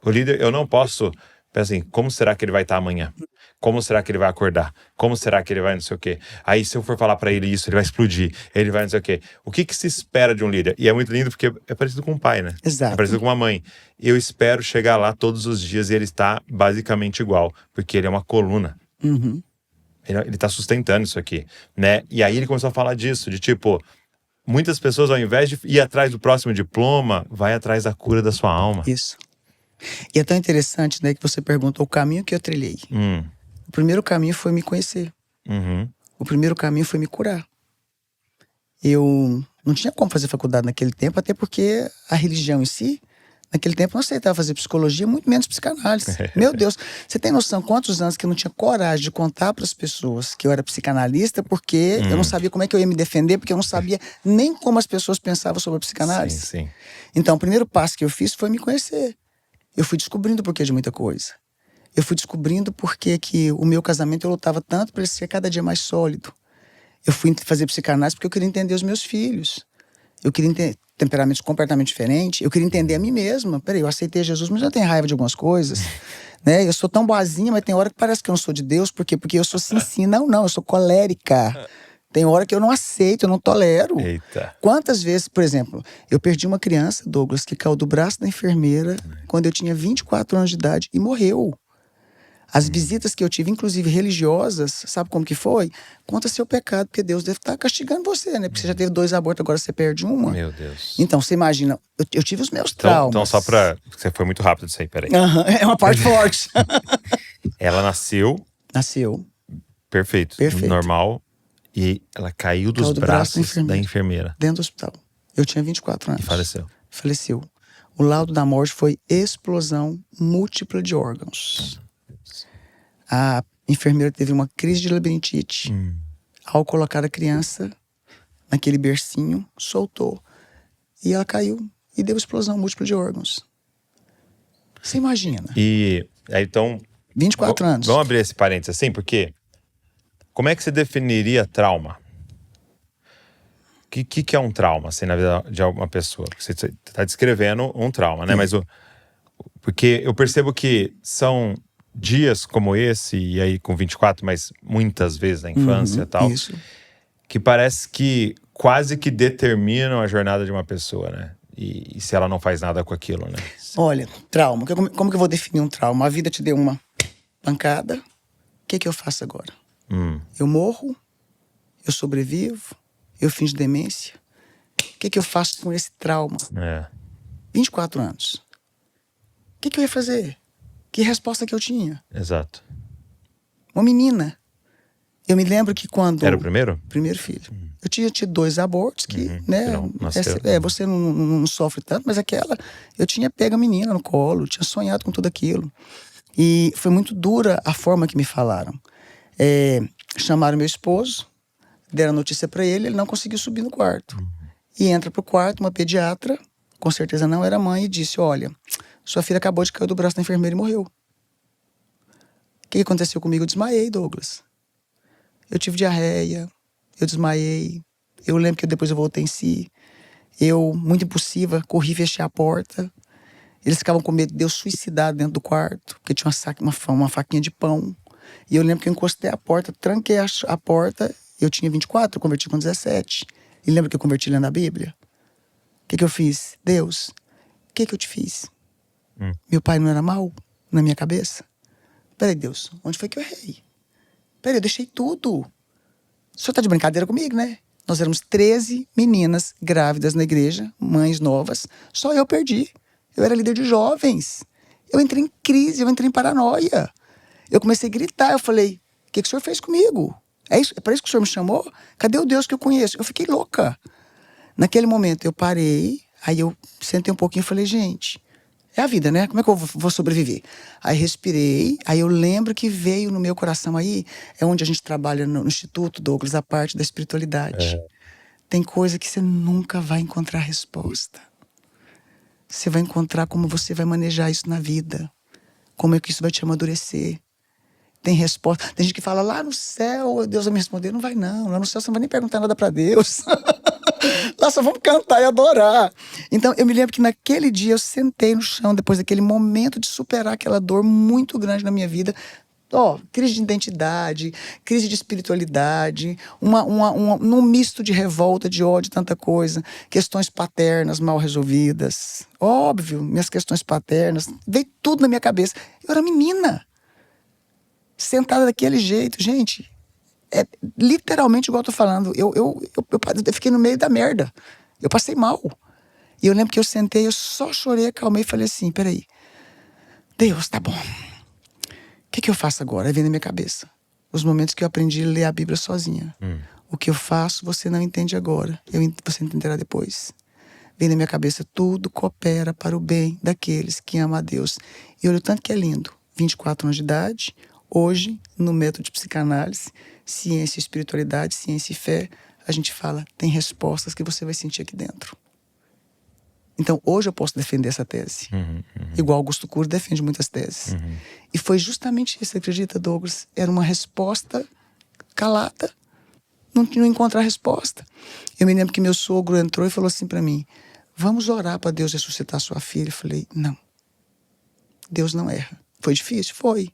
Speaker 1: O líder, eu não posso... Pensa assim, como será que ele vai estar amanhã? Como será que ele vai acordar? Como será que ele vai não sei o quê? Aí se eu for falar pra ele isso, ele vai explodir. Ele vai não sei o quê. O que se espera de um líder? E é muito lindo porque é parecido com um pai, né?
Speaker 2: Exato.
Speaker 1: É parecido com uma mãe. Eu espero chegar lá todos os dias e ele está basicamente igual. Porque ele é uma coluna. Ele tá sustentando isso aqui, né? E aí ele começou a falar disso, de tipo... Muitas pessoas, ao invés de ir atrás do próximo diploma, vai atrás da cura da sua alma.
Speaker 2: Isso. E é tão interessante, né, que você perguntou o caminho que eu trilhei. O primeiro caminho foi me conhecer. O primeiro caminho foi me curar. Eu não tinha como fazer faculdade naquele tempo, até porque a religião em si, naquele tempo, não aceitava fazer psicologia, muito menos psicanálise. Meu Deus, você tem noção quantos anos que eu não tinha coragem de contar para as pessoas que eu era psicanalista, porque eu não sabia como é que eu ia me defender, porque eu não sabia nem como as pessoas pensavam sobre a psicanálise.
Speaker 1: Sim.
Speaker 2: Então, o primeiro passo que eu fiz foi me conhecer. Eu fui descobrindo o porquê de muita coisa. Eu fui descobrindo porquê que o meu casamento eu lutava tanto para ele ser cada dia mais sólido. Eu fui fazer psicanálise porque eu queria entender os meus filhos. Eu queria entender temperamentos completamente diferentes. Eu queria entender a mim mesma. Peraí, eu aceitei Jesus, mas eu tenho raiva de algumas coisas. Né? Eu sou tão boazinha, mas tem hora que parece que eu não sou de Deus. Por quê? Porque eu sou sim, não, eu sou colérica. Tem hora que eu não aceito, eu não tolero.
Speaker 1: Eita.
Speaker 2: Quantas vezes, por exemplo, eu perdi uma criança, Douglas, que caiu do braço da enfermeira quando eu tinha 24 anos de idade e morreu. As visitas que eu tive, inclusive religiosas, sabe como que foi? Conta seu pecado, porque Deus deve estar castigando você, né? Porque você já teve 2 abortos, agora você perde uma.
Speaker 1: Meu Deus.
Speaker 2: Então, você imagina, eu tive os meus traumas.
Speaker 1: Então, só pra... Você foi muito rápido isso aí, peraí.
Speaker 2: É uma parte forte.
Speaker 1: Ela nasceu...
Speaker 2: Nasceu.
Speaker 1: Perfeito. Normal. E ela caiu dos braços da enfermeira.
Speaker 2: Dentro do hospital. Eu tinha 24 anos.
Speaker 1: E faleceu.
Speaker 2: Faleceu. O laudo da morte foi explosão múltipla de órgãos. A enfermeira teve uma crise de labirintite. Ao colocar a criança naquele bercinho, soltou. E ela caiu e deu explosão múltipla de órgãos. Você imagina.
Speaker 1: E aí, então...
Speaker 2: 24 anos.
Speaker 1: Vamos abrir esse parênteses assim, porque... Como é que você definiria trauma? O que é um trauma, assim, na vida de alguma pessoa? Porque você está descrevendo um trauma, né? Mas porque eu percebo que são dias como esse, e aí com 24, mas muitas vezes na infância e tal,
Speaker 2: isso.
Speaker 1: que parece que quase que determinam a jornada de uma pessoa, né? E se ela não faz nada com aquilo, né?
Speaker 2: Olha, trauma. Como que eu vou definir um trauma? A vida te deu uma pancada. O que eu faço agora? Eu morro? Eu sobrevivo? Eu finjo demência? O que eu faço com esse trauma? 24 anos. O que eu ia fazer? Que resposta que eu tinha?
Speaker 1: Exato.
Speaker 2: Uma menina. Eu me lembro que quando...
Speaker 1: Era o primeiro?
Speaker 2: Primeiro filho. Eu tinha tido 2 abortos que, né? Você não sofre tanto, mas aquela... Eu tinha pego a menina no colo, tinha sonhado com tudo aquilo. E foi muito dura a forma que me falaram. Chamaram meu esposo, deram notícia pra ele, ele não conseguiu subir no quarto. E entra pro quarto uma pediatra, com certeza não era mãe, e disse: olha, sua filha acabou de cair do braço da enfermeira e morreu. O que aconteceu comigo? Eu desmaiei, Douglas. Eu tive diarreia, eu desmaiei. Eu lembro que depois eu voltei em si. Eu, muito impulsiva, corri e fechei a porta. Eles ficavam com medo de eu suicidar dentro do quarto, porque tinha uma faquinha de pão. E eu lembro que eu encostei a porta, tranquei a porta. Eu tinha 24, eu converti com 17. E lembra que eu converti lendo a Bíblia? O que eu fiz? Deus, o que eu te fiz? Meu pai não era mau na minha cabeça? Peraí, Deus, onde foi que eu errei? Peraí, eu deixei tudo. O senhor tá de brincadeira comigo, né? Nós éramos 13 meninas grávidas na igreja, mães novas. Só eu perdi. Eu era líder de jovens. Eu entrei em crise, eu entrei em paranoia. Eu comecei a gritar, eu falei: o que o senhor fez comigo? É para isso que o senhor me chamou? Cadê o Deus que eu conheço? Eu fiquei louca. Naquele momento eu parei, aí eu sentei um pouquinho e falei: gente, é a vida, né? Como é que eu vou sobreviver? Aí respirei, aí eu lembro que veio no meu coração aí, é onde a gente trabalha no Instituto, Douglas, a parte da espiritualidade. Tem coisa que você nunca vai encontrar resposta. Você vai encontrar como você vai manejar isso na vida. Como é que isso vai te amadurecer. Tem resposta. Tem gente que fala: lá no céu Deus vai me responder. Não vai não. Lá no céu você não vai nem perguntar nada pra Deus. Lá só vamos cantar e adorar. Então eu me lembro que naquele dia eu sentei no chão, depois daquele momento de superar aquela dor muito grande na minha vida. Crise de identidade, crise de espiritualidade, num misto de revolta, de ódio, tanta coisa. Questões paternas mal resolvidas. Óbvio, minhas questões paternas. Veio tudo na minha cabeça. Eu era menina. Sentada daquele jeito, gente. É literalmente igual eu tô falando. Eu fiquei no meio da merda. Eu passei mal. E eu lembro que eu sentei, eu só chorei, acalmei e falei assim: peraí, Deus, tá bom. O que eu faço agora? Aí vem na minha cabeça os momentos que eu aprendi a ler a Bíblia sozinha. O que eu faço, você não entende agora. Você entenderá depois. Vem na minha cabeça: tudo coopera para o bem daqueles que amam a Deus. E olha o tanto que é lindo. 24 anos de idade, hoje, no método de psicanálise, ciência e espiritualidade, ciência e fé, a gente fala: tem respostas que você vai sentir aqui dentro. Então, hoje eu posso defender essa tese. Igual Augusto Cury defende muitas teses. E foi justamente isso, acredita, Douglas? Era uma resposta calada. Não encontrar resposta. Eu me lembro que meu sogro entrou e falou assim pra mim: vamos orar para Deus ressuscitar sua filha. Eu falei: não. Deus não erra. Foi difícil? Foi.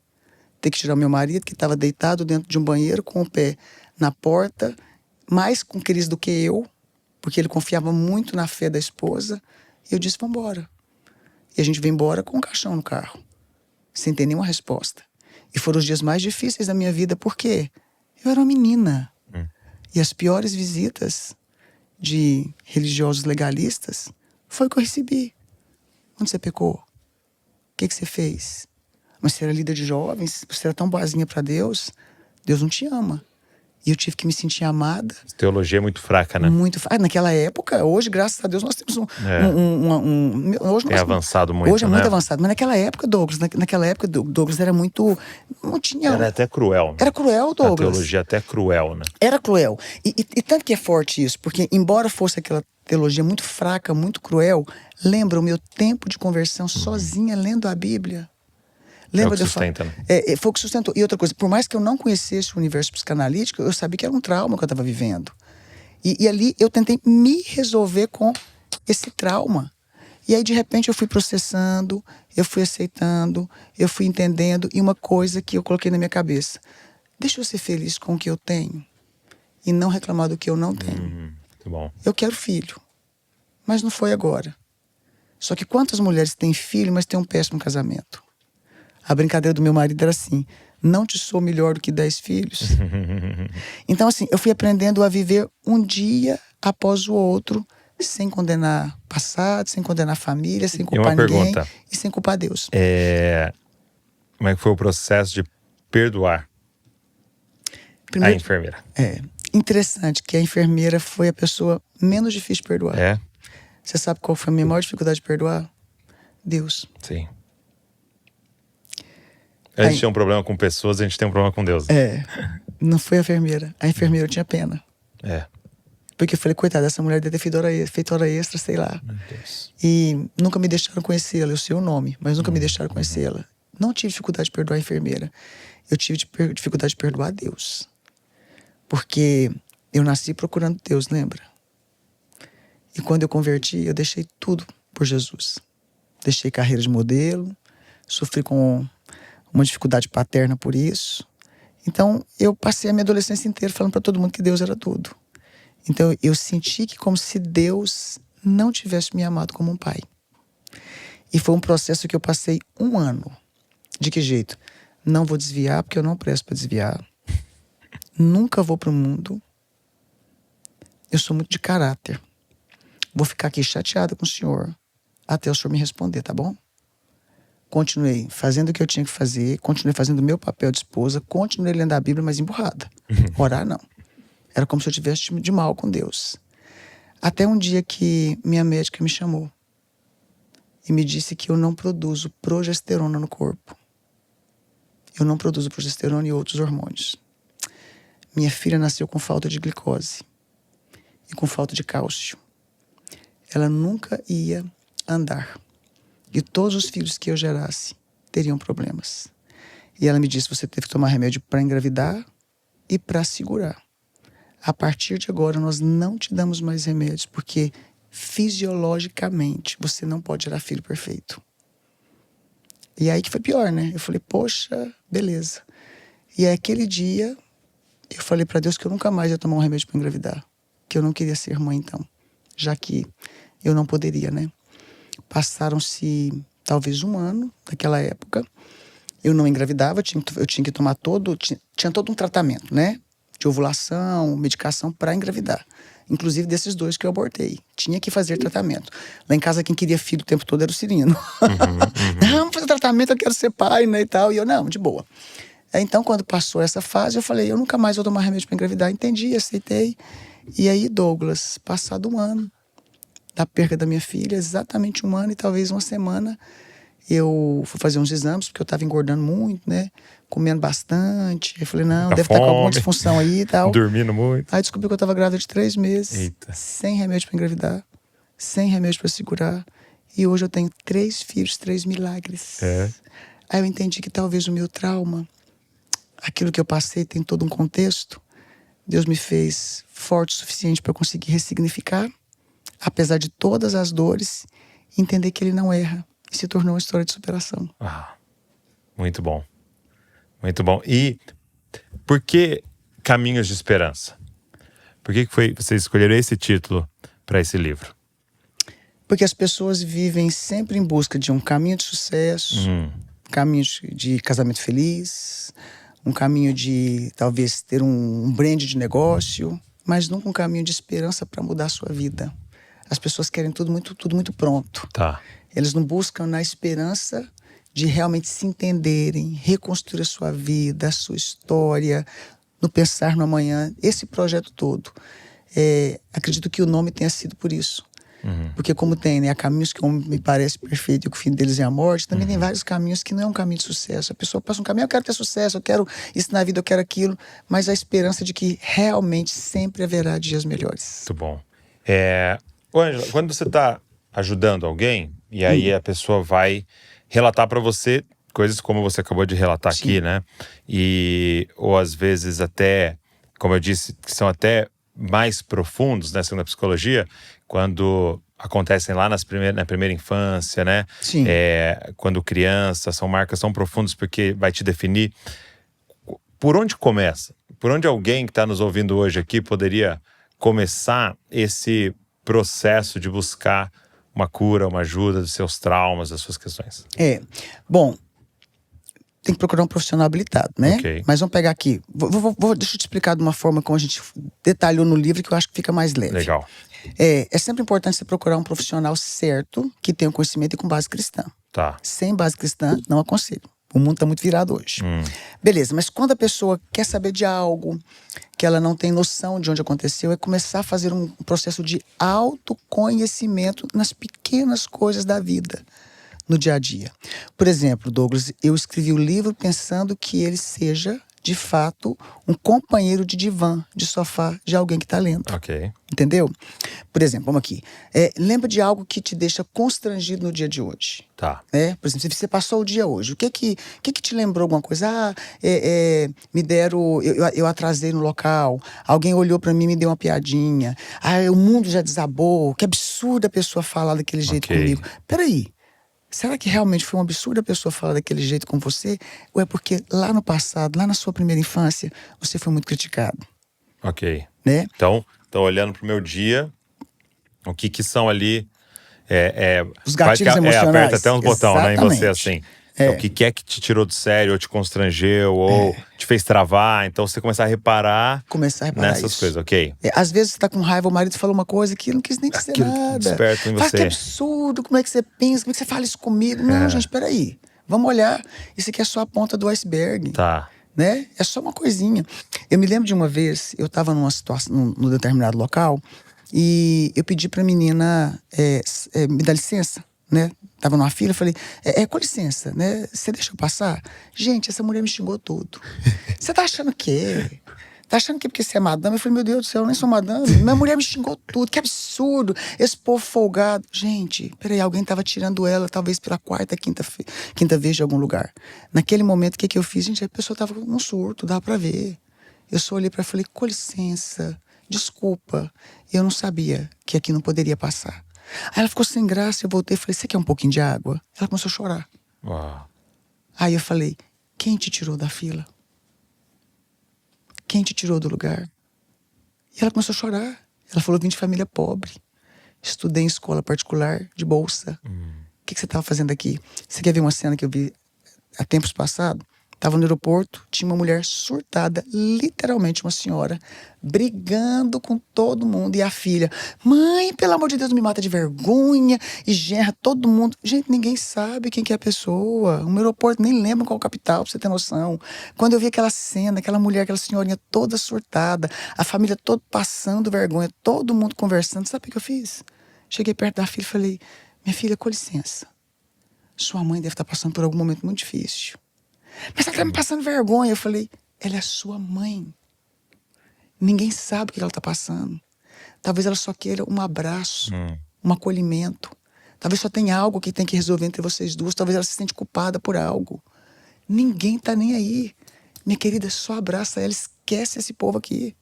Speaker 2: Ter que tirar meu marido, que estava deitado dentro de um banheiro com o pé na porta, mais com crise do que eu, porque ele confiava muito na fé da esposa. E eu disse, vambora. E a gente veio embora com um caixão no carro, sem ter nenhuma resposta. E foram os dias mais difíceis da minha vida, porque eu era uma menina. E as piores visitas de religiosos legalistas foi o que eu recebi. Onde você pecou? O que você fez? Mas você era líder de jovens, você era tão boazinha para Deus, Deus não te ama. E eu tive que me sentir amada.
Speaker 1: Essa teologia é muito fraca, né?
Speaker 2: Muito fraca. Naquela época, hoje, graças a Deus, nós temos hoje
Speaker 1: tem avançado muito,
Speaker 2: hoje é
Speaker 1: né?
Speaker 2: muito avançado. Mas naquela época, Douglas, Douglas era muito... Não tinha...
Speaker 1: Era até cruel. Né?
Speaker 2: Era cruel, Douglas.
Speaker 1: A teologia até cruel, né?
Speaker 2: Era cruel. E tanto que é forte isso, porque embora fosse aquela teologia muito fraca, muito cruel, lembra o meu tempo de conversão sozinha, lendo a Bíblia. Lembra
Speaker 1: é o que sustenta, né?
Speaker 2: Foi o que sustentou. E outra coisa, por mais que eu não conhecesse o universo psicanalítico, eu sabia que era um trauma que eu estava vivendo. E ali eu tentei me resolver com esse trauma. E aí, de repente, eu fui processando, eu fui aceitando, eu fui entendendo. E uma coisa que eu coloquei na minha cabeça: deixa eu ser feliz com o que eu tenho e não reclamar do que eu não tenho.
Speaker 1: Muito bom.
Speaker 2: Eu quero filho, mas não foi agora. Só que quantas mulheres têm filho, mas têm um péssimo casamento? A brincadeira do meu marido era assim: não te sou melhor do que 10 filhos. Então, assim, eu fui aprendendo a viver um dia após o outro, sem condenar passado, sem condenar família, sem culpar ninguém e sem culpar Deus.
Speaker 1: Como é que foi o processo de perdoar a enfermeira?
Speaker 2: Interessante que a enfermeira foi a pessoa menos difícil de perdoar. Você sabe qual foi a minha maior dificuldade de perdoar? Deus.
Speaker 1: Sim. A gente tem um problema com pessoas, a gente tem um problema com Deus.
Speaker 2: Não foi a enfermeira. A enfermeira eu tinha pena. Porque eu falei, coitada, essa mulher deve ter feito hora extra, sei lá.
Speaker 1: Meu Deus.
Speaker 2: E nunca me deixaram conhecê-la. Eu sei o nome, mas nunca me deixaram conhecê-la. Não tive dificuldade de perdoar a enfermeira. Eu tive dificuldade de perdoar a Deus. Porque eu nasci procurando Deus, lembra? E quando eu converti, eu deixei tudo por Jesus. Deixei carreira de modelo, sofri com uma dificuldade paterna por isso. Então, eu passei a minha adolescência inteira falando para todo mundo que Deus era tudo. Então, eu senti que como se Deus não tivesse me amado como um pai. E foi um processo que eu passei 1 ano. De que jeito? Não vou desviar, porque eu não presto para desviar. Nunca vou para o mundo. Eu sou muito de caráter. Vou ficar aqui chateada com o senhor até o senhor me responder, tá bom? Continuei fazendo o que eu tinha que fazer, continuei fazendo o meu papel de esposa, continuei lendo a Bíblia, mas emburrada. Orar, não. Era como se eu tivesse de mal com Deus. Até um dia que minha médica me chamou e me disse que eu não produzo progesterona no corpo. Eu não produzo progesterona e outros hormônios. Minha filha nasceu com falta de glicose e com falta de cálcio. Ela nunca ia andar. E todos os filhos que eu gerasse teriam problemas. E ela me disse, você teve que tomar remédio para engravidar e para segurar. A partir de agora, nós não te damos mais remédios, porque fisiologicamente você não pode gerar filho perfeito. E aí que foi pior, né? Eu falei, poxa, beleza. E aí, aquele dia, eu falei para Deus que eu nunca mais ia tomar um remédio para engravidar. Que eu não queria ser mãe, então. Já que eu não poderia, né? Passaram-se talvez 1 ano naquela época. Eu não engravidava, eu tinha que tomar tinha todo um tratamento, né? De ovulação, medicação para engravidar. Inclusive desses 2 que eu abortei. Tinha que fazer tratamento. Lá em casa quem queria filho o tempo todo era o Cirino. Vamos fazer tratamento, eu quero ser pai, né, e tal. E eu, não, de boa. Então, quando passou essa fase, eu falei, eu nunca mais vou tomar remédio para engravidar. Entendi, aceitei. E aí, Douglas, passado 1 ano da perda da minha filha, exatamente 1 ano e talvez 1 semana, eu fui fazer uns exames, porque eu tava engordando muito, né? Comendo bastante. Eu falei, não, deve estar com alguma disfunção aí e tal.
Speaker 1: Dormindo muito.
Speaker 2: Aí descobri que eu tava grávida de 3 meses.
Speaker 1: Eita.
Speaker 2: Sem remédio para engravidar. Sem remédio para segurar. E hoje eu tenho 3 filhos, 3 milagres. Aí eu entendi que talvez o meu trauma, aquilo que eu passei, tem todo um contexto. Deus me fez forte o suficiente para eu conseguir ressignificar, apesar de todas as dores, entender que Ele não erra. E se tornou uma história de superação.
Speaker 1: Muito bom. Muito bom. E por que caminhos de esperança? Por que vocês escolheram esse título para esse livro?
Speaker 2: Porque as pessoas vivem sempre em busca de um caminho de sucesso, um caminho de casamento feliz, um caminho de talvez ter um brand de negócio, mas nunca um caminho de esperança para mudar a sua vida. As pessoas querem tudo muito pronto.
Speaker 1: Tá.
Speaker 2: Eles não buscam na esperança de realmente se entenderem, reconstruir a sua vida, a sua história, no pensar no amanhã. Esse projeto todo, acredito que o nome tenha sido por isso. Porque como tem, né, há caminhos que me parece perfeito e que o fim deles é a morte, também tem vários caminhos que não é um caminho de sucesso. A pessoa passa um caminho, eu quero ter sucesso, eu quero isso na vida, eu quero aquilo, mas a esperança de que realmente sempre haverá dias melhores.
Speaker 1: Muito bom. Ângela, quando você está ajudando alguém, e aí a pessoa vai relatar para você coisas como você acabou de relatar aqui, né? Ou às vezes até, como eu disse, que são até mais profundos, né, segundo a psicologia, quando acontecem lá na primeira infância, né?
Speaker 2: Sim.
Speaker 1: Quando criança, são marcas tão profundas porque vai te definir. Por onde começa? Por onde alguém que está nos ouvindo hoje aqui poderia começar esse processo de buscar uma cura, uma ajuda dos seus traumas, das suas questões?
Speaker 2: Bom, tem que procurar um profissional habilitado, né?
Speaker 1: Okay.
Speaker 2: Mas vamos pegar aqui. Deixa eu te explicar de uma forma como a gente detalhou no livro, que eu acho que fica mais leve.
Speaker 1: Legal.
Speaker 2: É sempre importante você procurar um profissional certo, que tenha um conhecimento e com base cristã.
Speaker 1: Tá.
Speaker 2: Sem base cristã, não aconselho. O mundo está muito virado hoje. Beleza, mas quando a pessoa quer saber de algo que ela não tem noção de onde aconteceu, é começar a fazer um processo de autoconhecimento nas pequenas coisas da vida, no dia a dia. Por exemplo, Douglas, eu escrevi o livro pensando que ele seja, de fato, um companheiro de divã, de sofá, de alguém que está lendo.
Speaker 1: Ok.
Speaker 2: Entendeu? Por exemplo, vamos aqui. Lembra de algo que te deixa constrangido no dia de hoje.
Speaker 1: Tá.
Speaker 2: Por exemplo, se você passou o dia hoje, o que te lembrou alguma coisa? Me deram... Eu atrasei no local. Alguém olhou pra mim e me deu uma piadinha. O mundo já desabou. Que absurdo a pessoa falar daquele jeito comigo. Peraí. Será que realmente foi um absurdo a pessoa falar daquele jeito com você? Ou é porque lá no passado, lá na sua primeira infância, você foi muito criticado?
Speaker 1: Ok.
Speaker 2: Né?
Speaker 1: Então, olhando pro meu dia, o que são ali...
Speaker 2: Os gatilhos emocionais.
Speaker 1: Aperta até uns botões, né, em você, assim. O que é que te tirou do sério, ou te constrangeu, ou te fez travar. Então, você começar a reparar nessas
Speaker 2: isso.
Speaker 1: coisas, ok?
Speaker 2: Às vezes você tá com raiva, o marido falou uma coisa que não quis nem dizer nada.
Speaker 1: Desperta em você.
Speaker 2: Fala, que absurdo, como é que você pensa, como é que você fala isso comigo? Não, gente, peraí. Vamos olhar. Isso aqui é só a ponta do iceberg.
Speaker 1: Tá.
Speaker 2: Né? É só uma coisinha. Eu me lembro de uma vez, eu tava numa situação, num determinado local, e eu pedi pra menina me dar licença, né? Tava numa fila, falei, com licença, né? Você deixa eu passar? Gente, essa mulher me xingou tudo. Você tá achando o quê? Tá achando que porque você é madame? Eu falei, meu Deus do céu, eu nem sou madame. Minha mulher me xingou tudo, que absurdo. Esse povo folgado. Gente, peraí, alguém tava tirando ela, talvez pela quarta, quinta vez de algum lugar. Naquele momento, o que eu fiz? Gente, a pessoa tava num surto, dava pra ver. Eu só olhei pra ela e falei, com licença, desculpa. Eu não sabia que aqui não poderia passar. Aí ela ficou sem graça, eu voltei e falei, você quer um pouquinho de água? Ela começou a chorar.
Speaker 1: Uau.
Speaker 2: Aí eu falei, quem te tirou da fila? Quem te tirou do lugar? E ela começou a chorar. Ela falou, vim de família pobre. Estudei em escola particular, de bolsa. O que você estava fazendo aqui? Você quer ver uma cena que eu vi há tempos passados? Estava no aeroporto, tinha uma mulher surtada, literalmente uma senhora, brigando com todo mundo. E a filha, mãe, pelo amor de Deus, não me mata de vergonha. E gerra todo mundo. Gente, ninguém sabe quem que é a pessoa. O aeroporto nem lembra qual capital, pra você ter noção. Quando eu vi aquela cena, aquela mulher, aquela senhorinha toda surtada, a família toda passando vergonha, todo mundo conversando, sabe o que eu fiz? Cheguei perto da filha e falei, minha filha, com licença. Sua mãe deve estar passando por algum momento muito difícil. Mas ela tá me passando vergonha. Eu falei, ela é sua mãe. Ninguém sabe o que ela tá passando. Talvez ela só queira um abraço, um acolhimento. Talvez só tenha algo que tem que resolver entre vocês duas. Talvez ela se sente culpada por algo. Ninguém tá nem aí. Minha querida, só abraça ela, esquece esse povo aqui.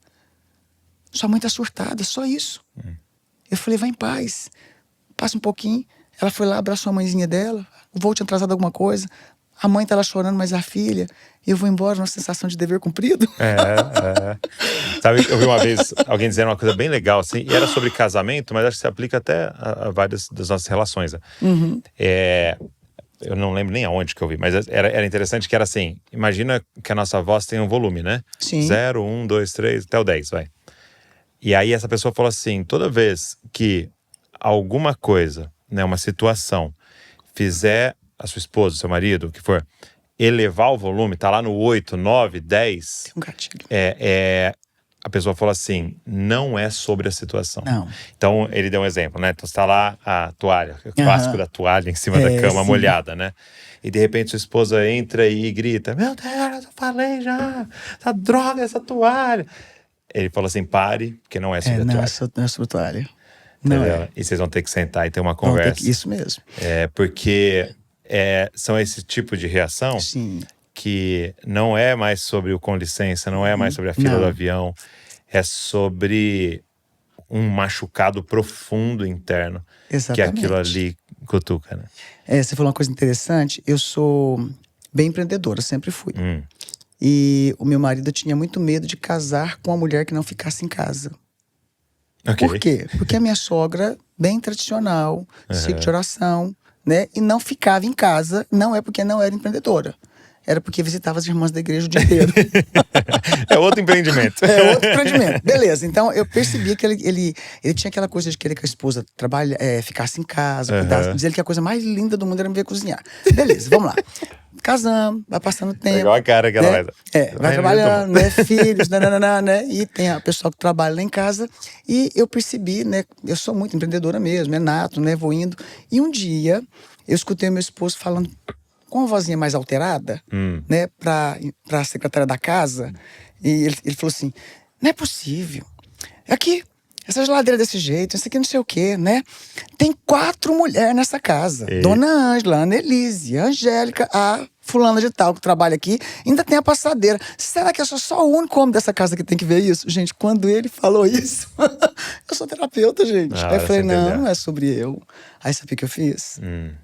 Speaker 2: Sua mãe tá surtada, só isso. Eu falei, vai em paz. Passa um pouquinho. Ela foi lá, abraçou a mãezinha dela. Vou te atrasar de alguma coisa. A mãe tá lá chorando, mas a filha, eu vou embora numa sensação de dever cumprido.
Speaker 1: Sabe, eu vi uma vez alguém dizendo uma coisa bem legal, assim, e era sobre casamento, mas acho que se aplica até a várias das nossas relações. Né? Eu não lembro nem aonde que eu vi, mas era interessante que era assim, imagina que a nossa voz tem um volume, né?
Speaker 2: Sim.
Speaker 1: 0, 1, 2, 3, até o 10, vai. E aí essa pessoa falou assim, toda vez que alguma coisa, né, uma situação, fizer a sua esposa, seu marido, o que for, elevar o volume, tá lá no 8, 9, 10...
Speaker 2: Tem um gatilho.
Speaker 1: A pessoa falou assim, não é sobre a situação.
Speaker 2: Não.
Speaker 1: Então, ele deu um exemplo, né? Então, você tá lá a toalha, o clássico da toalha em cima da cama,
Speaker 2: sim.
Speaker 1: molhada, né? E, de repente, sua esposa entra e grita, meu Deus, eu falei já, essa droga, essa toalha. Ele falou assim, pare, porque não é sobre a toalha.
Speaker 2: Não é sobre a toalha. Não
Speaker 1: Entendeu?
Speaker 2: é.
Speaker 1: E vocês vão ter que sentar e ter uma conversa.
Speaker 2: Isso mesmo.
Speaker 1: Porque são esse tipo de reação...
Speaker 2: Sim.
Speaker 1: Que não é mais sobre o com licença, não é mais sobre a fila do avião, é sobre um machucado profundo interno.
Speaker 2: Exatamente.
Speaker 1: Que aquilo ali cutuca, né?
Speaker 2: Você falou uma coisa interessante, eu sou bem empreendedora, sempre fui. E o meu marido tinha muito medo de casar com uma mulher que não ficasse em casa.
Speaker 1: Okay.
Speaker 2: Por quê? Porque a minha sogra, bem tradicional, ciclo de oração, né? E não ficava em casa, não é porque não era empreendedora. Era porque visitava as irmãs da igreja o dia inteiro.
Speaker 1: É outro empreendimento.
Speaker 2: É outro empreendimento. Beleza, então eu percebi que ele tinha aquela coisa de querer que a esposa ficasse em casa, cuidasse. Dizer que a coisa mais linda do mundo era me ver cozinhar. Beleza, vamos lá. Casamos, vai passando o tempo.
Speaker 1: É igual a cara que ela
Speaker 2: né? Vai trabalhando, né? Filhos, né? E tem a pessoa que trabalha lá em casa. E eu percebi, né? Eu sou muito empreendedora mesmo, é nato, né? Vou indo. E um dia, eu escutei meu esposo falando com uma vozinha mais alterada, né, pra secretária da casa, e ele falou assim, não é possível, aqui, essa geladeira desse jeito, isso aqui não sei o quê, né, tem 4 mulheres nessa casa, Dona Ângela, Ana Elise, a Angélica, a fulana de tal que trabalha aqui, ainda tem a passadeira, será que eu sou só o único homem dessa casa que tem que ver isso? Gente, quando ele falou isso, eu sou terapeuta, gente, aí eu falei, não é sobre eu, aí sabe o que eu fiz?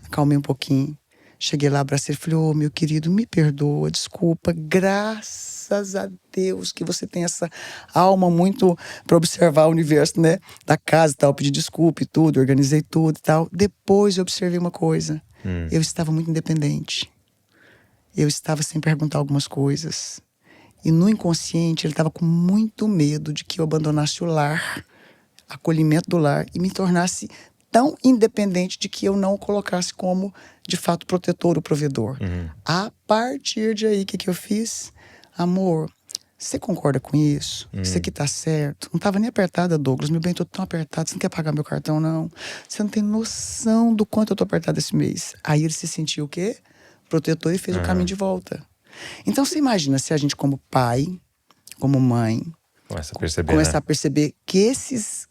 Speaker 2: Acalmei um pouquinho, cheguei lá, abracei e falei, ô, meu querido, me perdoa, desculpa, graças a Deus que você tem essa alma muito para observar o universo, né, da casa e tal, pedi desculpa e tudo, organizei tudo e tal. Depois eu observei uma coisa, eu estava muito independente, eu estava sem perguntar algumas coisas, e no inconsciente ele estava com muito medo de que eu abandonasse o lar, acolhimento do lar, e me tornasse tão independente de que eu não o colocasse como, de fato, protetor ou provedor. A partir de aí, o que eu fiz? Amor, você concorda com isso? Isso aqui tá certo? Não tava nem apertada, Douglas. Meu bem, tô tão apertado. Você não quer pagar meu cartão, não? Você não tem noção do quanto eu tô apertado esse mês. Aí ele se sentiu o quê? Protetor e fez o caminho de volta. Então, você imagina se a gente, como pai, como mãe, começa a perceber que esses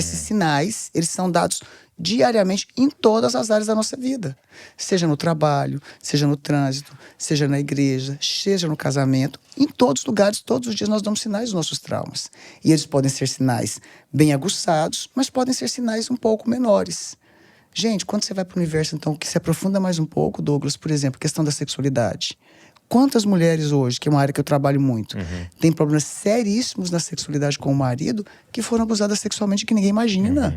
Speaker 2: sinais, eles são dados diariamente em todas as áreas da nossa vida. Seja no trabalho, seja no trânsito, seja na igreja, seja no casamento. Em todos os lugares, todos os dias nós damos sinais dos nossos traumas. E eles podem ser sinais bem aguçados, mas podem ser sinais um pouco menores. Gente, quando você vai para o universo, então, que se aprofunda mais um pouco, Douglas, por exemplo, a questão da sexualidade. Quantas mulheres hoje, que é uma área que eu trabalho muito, têm problemas seríssimos na sexualidade com o marido, que foram abusadas sexualmente que ninguém imagina.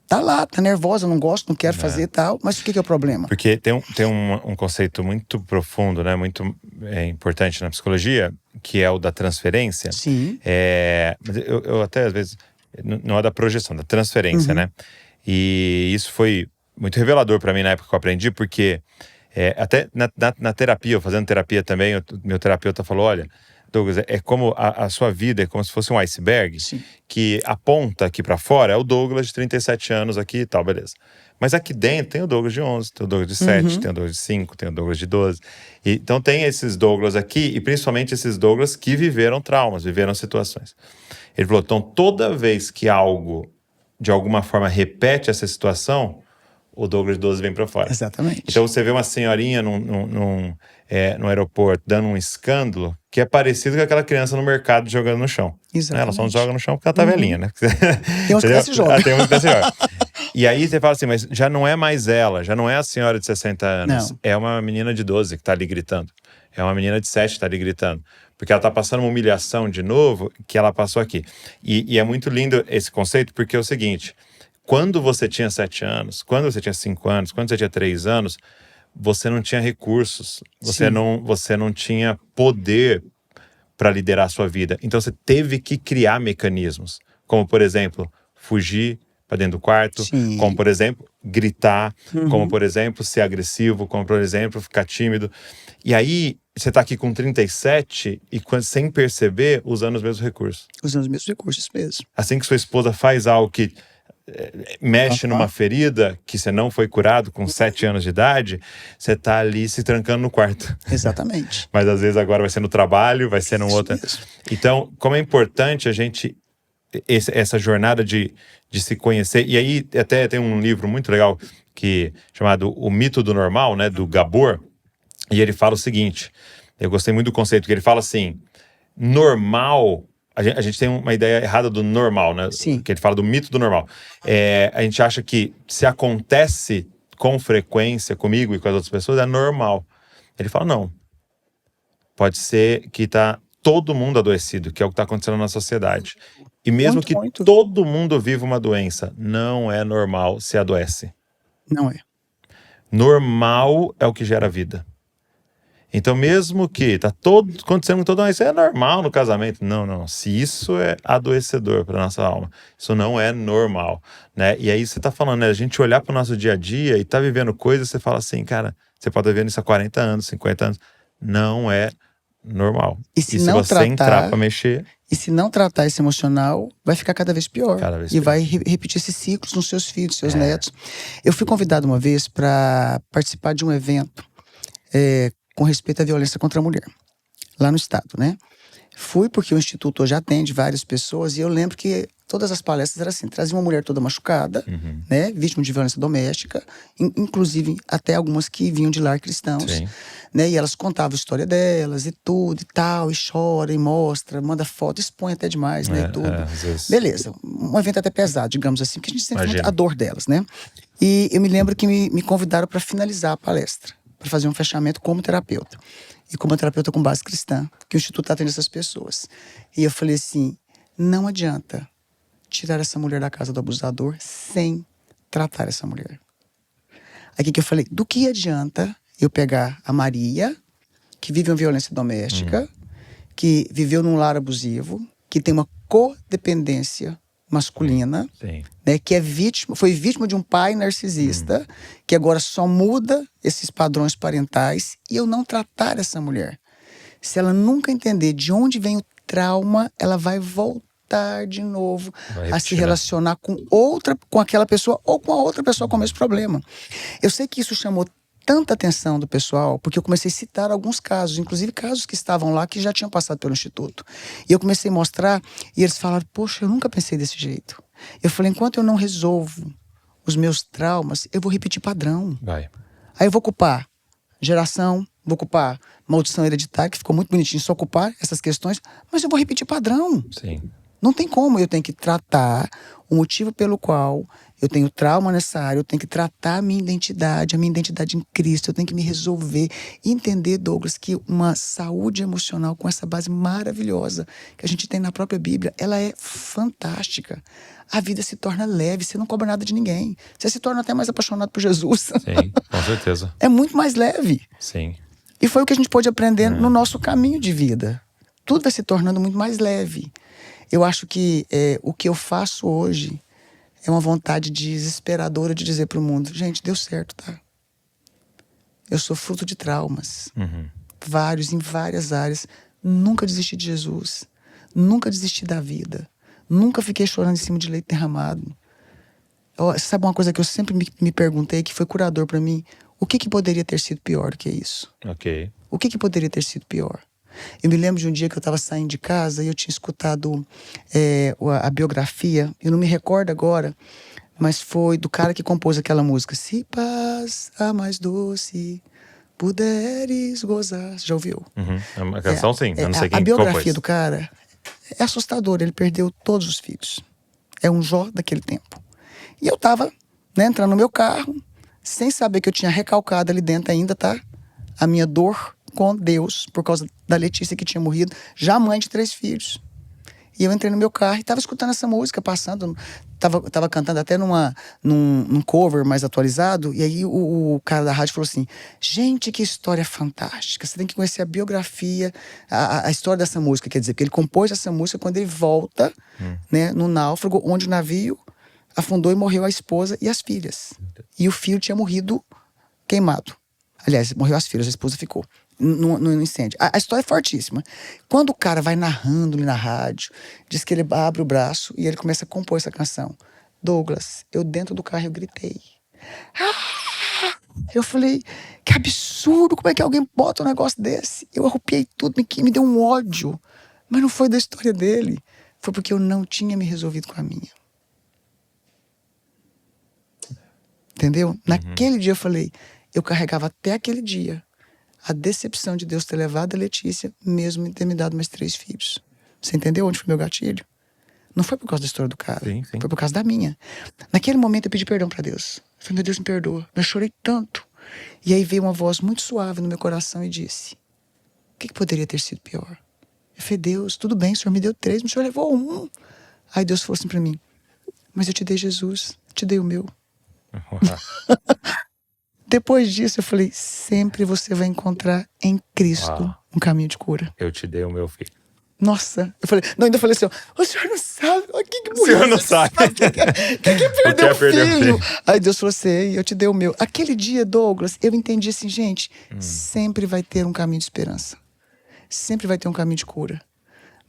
Speaker 2: Tá lá, tá nervosa, não gosto, não quero fazer e tal, mas o que é o problema?
Speaker 1: Porque tem um conceito muito profundo, né, muito importante na psicologia, que é o da transferência.
Speaker 2: Sim.
Speaker 1: Mas eu até, às vezes, não é da projeção, da transferência, né? E isso foi muito revelador para mim na época que eu aprendi, porque até na terapia, eu fazendo terapia também, meu terapeuta falou, olha, Douglas, é como a sua vida é como se fosse um iceberg.
Speaker 2: Sim.
Speaker 1: Que a ponta aqui pra fora é o Douglas de 37 anos aqui e tal, beleza. Mas aqui dentro tem o Douglas de 11, tem o Douglas de 7, tem o Douglas de 5, tem o Douglas de 12. Então tem esses Douglas aqui, e principalmente esses Douglas que viveram traumas, viveram situações. Ele falou, então toda vez que algo, de alguma forma, repete essa situação, o Douglas de 12 vem pra fora.
Speaker 2: Exatamente.
Speaker 1: Então você vê uma senhorinha no aeroporto dando um escândalo que é parecido com aquela criança no mercado jogando no chão.
Speaker 2: Exatamente.
Speaker 1: Ela só não joga no chão porque ela tá velhinha, né?
Speaker 2: Tem uns que até se jogam.
Speaker 1: Tem uns que até se jogam. E aí você fala assim, mas já não é mais ela, já não é a senhora de 60 anos.
Speaker 2: Não.
Speaker 1: É uma menina de 12 que tá ali gritando. É uma menina de 7 que tá ali gritando. Porque ela tá passando uma humilhação de novo que ela passou aqui. E é muito lindo esse conceito, porque é o seguinte: quando você tinha 7 anos, quando você tinha 5 anos, quando você tinha 3 anos, você não tinha recursos,
Speaker 2: Sim.
Speaker 1: você não tinha poder para liderar a sua vida. Então você teve que criar mecanismos, como por exemplo, fugir para dentro do quarto,
Speaker 2: Sim.
Speaker 1: como por exemplo, gritar, como
Speaker 2: Uhum.
Speaker 1: por exemplo, ser agressivo, como por exemplo, ficar tímido. E aí você tá aqui com 37 e sem perceber, usando os mesmos recursos.
Speaker 2: Usando os mesmos recursos mesmo.
Speaker 1: Assim que sua esposa faz algo que mexe numa ferida que você não foi curado com 7 anos de idade, você tá ali se trancando no quarto.
Speaker 2: Exatamente.
Speaker 1: Mas às vezes agora vai ser no trabalho, vai ser num
Speaker 2: Isso
Speaker 1: outro.
Speaker 2: mesmo.
Speaker 1: Então, como é importante a gente, essa jornada de se conhecer. E aí até tem um livro muito legal chamado O Mito do Normal, né, do Gabor. E ele fala o seguinte, eu gostei muito do conceito, que ele fala assim, normal... A gente tem uma ideia errada do normal, né?
Speaker 2: Sim.
Speaker 1: Que ele fala do mito do normal. A gente acha que se acontece com frequência comigo e com as outras pessoas, é normal. Ele fala, não. Pode ser que tá todo mundo adoecido, que é o que está acontecendo na sociedade. E mesmo que
Speaker 2: Muito.
Speaker 1: todo mundo viva uma doença, não é normal se adoece.
Speaker 2: Não é.
Speaker 1: Normal é o que gera vida. Então, mesmo que tá acontecendo com todo mundo, isso é normal no casamento. Não. Se isso é adoecedor para nossa alma, isso não é normal, né? E aí você tá falando, né? A gente olhar para o nosso dia a dia e tá vivendo coisas, você fala assim, cara, você pode estar vivendo isso há 40 anos, 50 anos. Não é normal.
Speaker 2: E se
Speaker 1: se
Speaker 2: não
Speaker 1: você entrar para mexer...
Speaker 2: E se não tratar esse emocional, vai ficar cada vez pior.
Speaker 1: Cada vez
Speaker 2: e
Speaker 1: pior.
Speaker 2: Vai repetir esses ciclos nos seus filhos, seus netos. Eu fui convidado uma vez para participar de um evento com respeito à violência contra a mulher, lá no estado, né? Fui porque o Instituto hoje atende várias pessoas e eu lembro que todas as palestras eram assim, trazia uma mulher toda machucada, né? Vítima de violência doméstica, inclusive até algumas que vinham de lar cristãos.
Speaker 1: Sim.
Speaker 2: Né? E elas contavam a história delas e tudo e tal, e chora, e mostra, manda foto, expõe até demais, né? E tudo.
Speaker 1: Às vezes...
Speaker 2: Beleza, um evento até pesado, digamos assim, porque a gente sente muito
Speaker 1: Imagina.
Speaker 2: a dor delas, né? E eu me lembro que me convidaram para finalizar a palestra, para fazer um fechamento como terapeuta. E como terapeuta com base cristã, que o Instituto atende essas pessoas. E eu falei assim, não adianta tirar essa mulher da casa do abusador sem tratar essa mulher. Aí o que eu falei? Do que adianta eu pegar a Maria, que vive uma violência doméstica, que viveu num lar abusivo, que tem uma codependência masculina, né, que foi vítima de um pai narcisista, que agora só muda esses padrões parentais, e eu não tratar essa mulher. Se ela nunca entender de onde vem o trauma, ela vai voltar de novo a se relacionar com aquela pessoa ou com a outra pessoa com o mesmo problema. Eu sei que isso chamou tanta atenção do pessoal, porque eu comecei a citar alguns casos, inclusive casos que estavam lá que já tinham passado pelo Instituto. E eu comecei a mostrar, e eles falaram, poxa, eu nunca pensei desse jeito. Eu falei, enquanto eu não resolvo os meus traumas, eu vou repetir padrão. Aí eu vou culpar geração, vou culpar maldição hereditária, que ficou muito bonitinho só culpar essas questões, mas eu vou repetir padrão.
Speaker 1: Sim.
Speaker 2: Não tem como, eu tenho que tratar o motivo pelo qual eu tenho trauma nessa área, eu tenho que tratar a minha identidade em Cristo, eu tenho que me resolver e entender, Douglas, que uma saúde emocional com essa base maravilhosa que a gente tem na própria Bíblia, ela é fantástica. A vida se torna leve, você não cobra nada de ninguém. Você se torna até mais apaixonado por Jesus.
Speaker 1: Sim, com certeza.
Speaker 2: É muito mais leve.
Speaker 1: Sim.
Speaker 2: E foi o que a gente pôde aprender no nosso caminho de vida. Tudo vai se tornando muito mais leve. Eu acho que o que eu faço hoje é uma vontade desesperadora de dizer pro mundo, gente, deu certo, tá? Eu sou fruto de traumas. Vários, em várias áreas. Nunca desisti de Jesus. Nunca desisti da vida. Nunca fiquei chorando em cima de leite derramado. Sabe uma coisa que eu sempre me perguntei, que foi curador pra mim? O que poderia ter sido pior do que isso? O que poderia ter sido pior? Eu me lembro de um dia que eu estava saindo de casa e eu tinha escutado a biografia, eu não me recordo agora, mas foi do cara que compôs aquela música. Se paz a mais doce puderes gozar. Já ouviu?
Speaker 1: A canção sim, eu não sei quem
Speaker 2: a biografia
Speaker 1: compôs.
Speaker 2: do cara é assustadora, ele perdeu todos os filhos. É um Jó daquele tempo. E eu estava né, entrando no meu carro, sem saber que eu tinha recalcado ali dentro ainda, tá? A minha dor com Deus, por causa da Letícia que tinha morrido, já mãe de 3 filhos. E eu entrei no meu carro e tava escutando essa música, passando, tava cantando até num cover mais atualizado, e aí o cara da rádio falou assim, gente, que história fantástica, você tem que conhecer a biografia, a história dessa música, quer dizer, porque ele compôs essa música quando ele volta, né, no náufrago, onde o navio afundou e morreu a esposa e as filhas. E o filho tinha morrido queimado. Aliás, morreu as filhas, a esposa ficou no incêndio. A história é fortíssima. Quando o cara vai narrando ali na rádio, diz que ele abre o braço e ele começa a compor essa canção. Douglas, eu dentro do carro eu gritei. Eu falei, que absurdo, como é que alguém bota um negócio desse? Eu arrupiei tudo, me deu um ódio. Mas não foi da história dele. Foi porque eu não tinha me resolvido com a minha. Entendeu? Naquele dia eu falei, eu carregava até aquele dia a decepção de Deus ter levado a Letícia, mesmo em ter me dado mais 3 filhos. Você entendeu onde foi meu gatilho? Não foi por causa da história do cara.
Speaker 1: Sim.
Speaker 2: Foi por causa da minha. Naquele momento eu pedi perdão pra Deus. Eu falei, meu Deus, me perdoa. Eu chorei tanto. E aí veio uma voz muito suave no meu coração e disse, o que poderia ter sido pior? Eu falei, Deus, tudo bem, o Senhor me deu 3, mas o Senhor levou 1. Aí Deus falou assim pra mim, mas eu te dei Jesus, eu te dei o meu. Depois disso eu falei, sempre você vai encontrar em Cristo um caminho de cura.
Speaker 1: Eu te dei o meu filho.
Speaker 2: Nossa, eu falei, não, ainda falei assim, ó, o senhor não sabe, quem que morreu?
Speaker 1: O senhor não sabe.
Speaker 2: Quem que perdeu o
Speaker 1: perdeu o
Speaker 2: filho?
Speaker 1: filho?
Speaker 2: Aí Deus falou assim, eu te dei o meu. Aquele dia, Douglas, eu entendi assim, gente, sempre vai ter um caminho de esperança. Sempre vai ter um caminho de cura.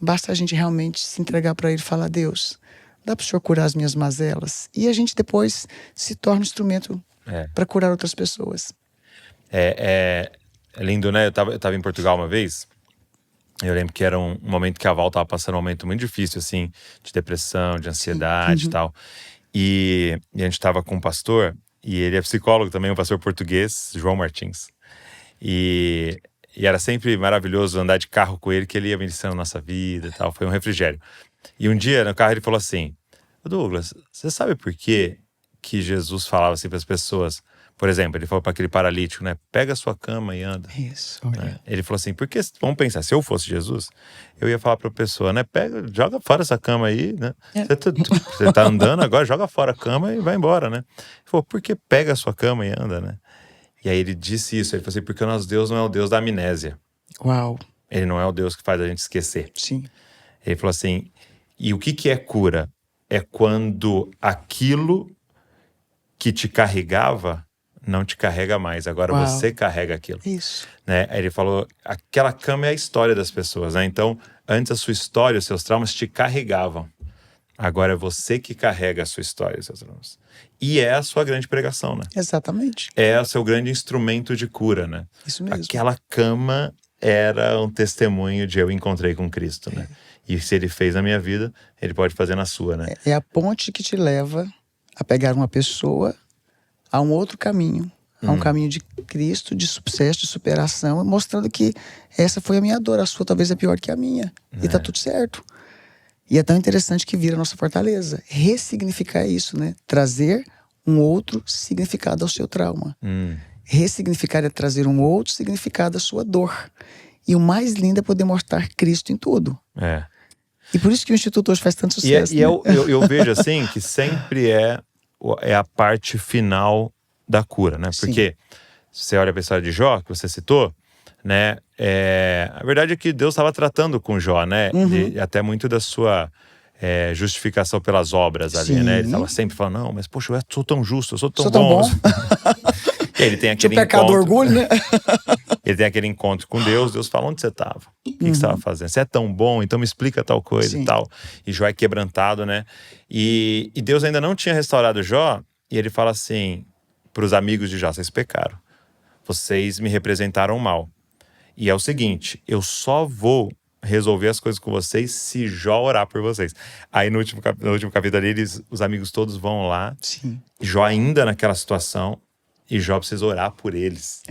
Speaker 2: Basta a gente realmente se entregar para ele e falar, Deus, dá para o senhor curar as minhas mazelas? E a gente depois se torna um instrumento para curar outras pessoas.
Speaker 1: É lindo, né? Eu tava em Portugal uma vez. Eu lembro que era um momento que a Val tava passando um momento muito difícil, assim, de depressão, de ansiedade e tal. E a gente tava com um pastor, e ele é psicólogo também, um pastor português, João Martins. E era sempre maravilhoso andar de carro com ele, que ele ia ministrando a nossa vida e tal. Foi um refrigério. E um dia, no carro, ele falou assim, Douglas, você sabe por que Jesus falava assim para as pessoas? Por exemplo, ele falou para aquele paralítico, né? Pega a sua cama e anda.
Speaker 2: Isso, olha.
Speaker 1: Né? Ele falou assim, porque, vamos pensar, se eu fosse Jesus, eu ia falar para a pessoa, né? Joga fora essa cama aí, né? Você tá andando agora, joga fora a cama e vai embora, né? Ele falou, porque pega a sua cama e anda, né? E aí ele disse isso, ele falou assim, porque o nosso Deus não é o Deus da amnésia.
Speaker 2: Uau.
Speaker 1: Ele não é o Deus que faz a gente esquecer.
Speaker 2: Sim.
Speaker 1: Ele falou assim, e o que é cura? É quando aquilo que te carregava não te carrega mais, agora você carrega aquilo.
Speaker 2: Isso.
Speaker 1: Né? Aí ele falou, aquela cama é a história das pessoas, né? Então, antes a sua história, os seus traumas te carregavam. Agora é você que carrega a sua história, os seus traumas. E é a sua grande pregação, né?
Speaker 2: Exatamente.
Speaker 1: É o seu grande instrumento de cura, né?
Speaker 2: Isso mesmo.
Speaker 1: Aquela cama era um testemunho de eu encontrei com Cristo, né? E se ele fez na minha vida, ele pode fazer na sua, né?
Speaker 2: É a ponte que te leva a pegar uma pessoa a um outro caminho, a um caminho de Cristo, de sucesso, de superação, mostrando que essa foi a minha dor, a sua talvez é pior que a minha. E tá tudo certo. E é tão interessante que vira a nossa fortaleza. Ressignificar isso, né? Trazer um outro significado ao seu trauma. Ressignificar é trazer um outro significado à sua dor. E o mais lindo é poder mostrar Cristo em tudo.
Speaker 1: É.
Speaker 2: E por isso que o Instituto hoje faz tanto sucesso.
Speaker 1: E eu vejo assim que sempre é a parte final da cura, né? Porque se você olha a história de Jó, que você citou, né? A verdade é que Deus estava tratando com Jó, né? Até muito da sua justificação pelas obras ali, né? Ele estava sempre falando, não, mas poxa, eu sou tão justo, eu sou tão bom. E ele tem aquele
Speaker 2: pecado do orgulho, né?
Speaker 1: Ele tem aquele encontro com Deus, Deus fala, onde você estava? O que você estava fazendo? Você é tão bom, então me explica tal coisa e tal. E Jó é quebrantado, né? E Deus ainda não tinha restaurado Jó, e ele fala assim para os amigos de Jó, vocês pecaram. Vocês me representaram mal. E é o seguinte, eu só vou resolver as coisas com vocês se Jó orar por vocês. Aí no último capítulo ali, os amigos todos vão lá, Jó ainda naquela situação, e Jó precisa orar por eles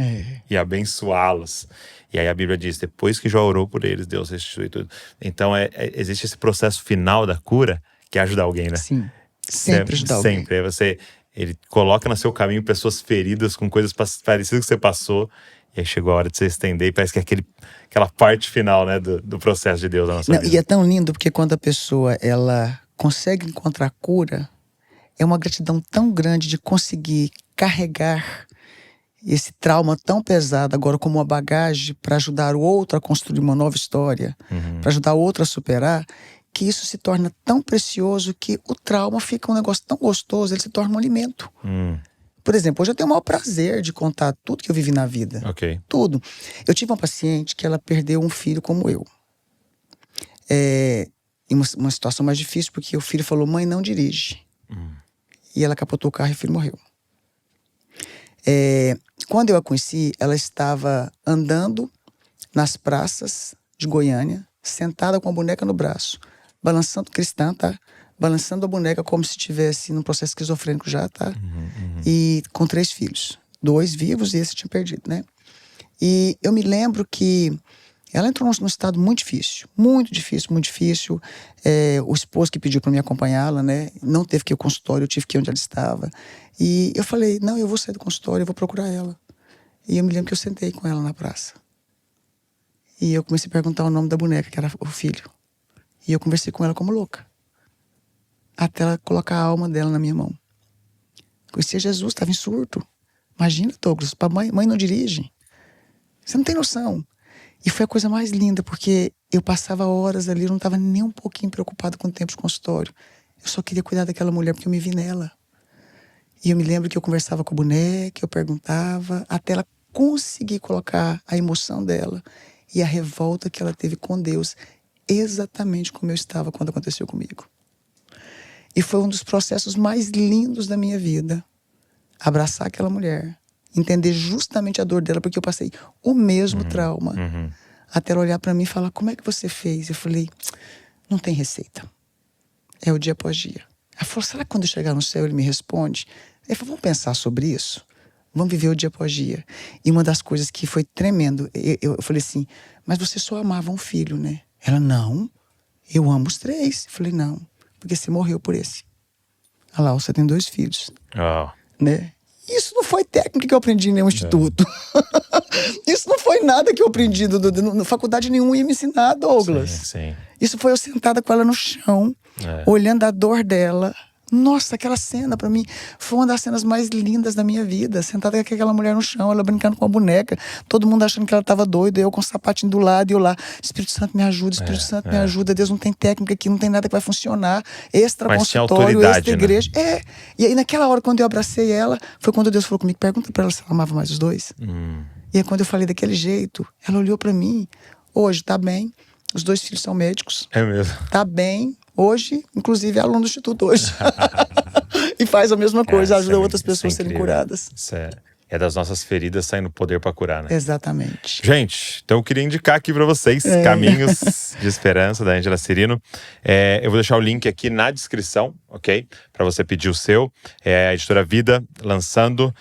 Speaker 1: e abençoá-los. E aí a Bíblia diz, depois que Jó orou por eles, Deus restitui tudo. Então existe esse processo final da cura, que é ajudar alguém, né?
Speaker 2: Sim, sempre ajudar alguém.
Speaker 1: Sempre, é você Ele coloca no seu caminho pessoas feridas com coisas parecidas que você passou. E aí chegou a hora de você estender e parece que é aquela parte final, né, do processo de Deus na nossa vida.
Speaker 2: E é tão lindo porque quando a pessoa ela consegue encontrar cura, é uma gratidão tão grande de conseguir carregar esse trauma tão pesado agora como uma bagagem para ajudar o outro a construir uma nova história, para ajudar o outro a superar, que isso se torna tão precioso que o trauma fica um negócio tão gostoso, ele se torna um alimento. Por exemplo, hoje eu tenho o maior prazer de contar tudo que eu vivi na vida.
Speaker 1: Ok.
Speaker 2: Tudo. Eu tive uma paciente que ela perdeu um filho como eu. Em uma situação mais difícil, porque o filho falou, mãe, não dirige. E ela capotou o carro e o filho morreu. Quando eu a conheci, ela estava andando nas praças de Goiânia, sentada com a boneca no braço, balançando, cristã, tá? Balançando a boneca como se estivesse num processo esquizofrênico já, tá? E com 3 filhos. 2 vivos e esse tinha perdido, né? E eu me lembro que ela entrou num estado muito difícil. Muito difícil, muito difícil. O esposo que pediu para me acompanhá-la, né? Não teve que ir ao consultório, eu tive que ir onde ela estava. E eu falei, não, eu vou sair do consultório, eu vou procurar ela. E eu me lembro que eu sentei com ela na praça. E eu comecei a perguntar o nome da boneca, que era o filho. E eu conversei com ela como louca. Até ela colocar a alma dela na minha mão. Conhecia Jesus, estava em surto. Imagina, Douglas, mãe não dirige. Você não tem noção. E foi a coisa mais linda, porque eu passava horas ali, eu não estava nem um pouquinho preocupado com o tempo de consultório. Eu só queria cuidar daquela mulher, porque eu me vi nela. E eu me lembro que eu conversava com a boneca, eu perguntava, até ela conseguir colocar a emoção dela e a revolta que ela teve com Deus, exatamente como eu estava quando aconteceu comigo. E foi um dos processos mais lindos da minha vida. Abraçar aquela mulher, entender justamente a dor dela, porque eu passei o mesmo trauma. Até ela olhar para mim e falar, como é que você fez? Eu falei, não tem receita. É o dia após dia. Ela falou, será que quando eu chegar no céu ele me responde? Ele falou, vamos pensar sobre isso? Vamos viver o dia após dia. E uma das coisas que foi tremendo, eu falei assim, mas você só amava um filho, né? Ela, não, eu amo os 3. Eu falei, não, porque você morreu por esse. Olha lá, você tem 2 filhos. Né? Isso não foi técnica que eu aprendi em nenhum instituto. Isso não foi nada que eu aprendi na faculdade nenhuma ia me ensinar, Douglas.
Speaker 1: Sim.
Speaker 2: Isso foi eu sentada com ela no chão, olhando a dor dela. Nossa, aquela cena pra mim foi uma das cenas mais lindas da minha vida. Sentada com aquela mulher no chão, ela brincando com a boneca, todo mundo achando que ela tava doida, eu com o sapatinho do lado e eu lá, Espírito Santo me ajuda, Espírito Santo me ajuda, Deus não tem técnica aqui, não tem nada que vai funcionar, extra consultório, extra igreja. Né? E aí naquela hora quando eu abracei ela, foi quando Deus falou comigo, pergunta pra ela se ela amava mais os 2. E aí quando eu falei daquele jeito, ela olhou pra mim, hoje tá bem, os 2 filhos são médicos.
Speaker 1: É mesmo.
Speaker 2: Tá bem. Hoje, inclusive, é aluno do Instituto hoje. E faz a mesma coisa, ajuda outras pessoas a serem curadas.
Speaker 1: Isso é das nossas feridas saindo poder para curar, né?
Speaker 2: Exatamente.
Speaker 1: Gente, então eu queria indicar aqui para vocês Caminhos de Esperança, da Ângela Cirino. Eu vou deixar o link aqui na descrição, ok? Para você pedir o seu. A Editora Vida lançando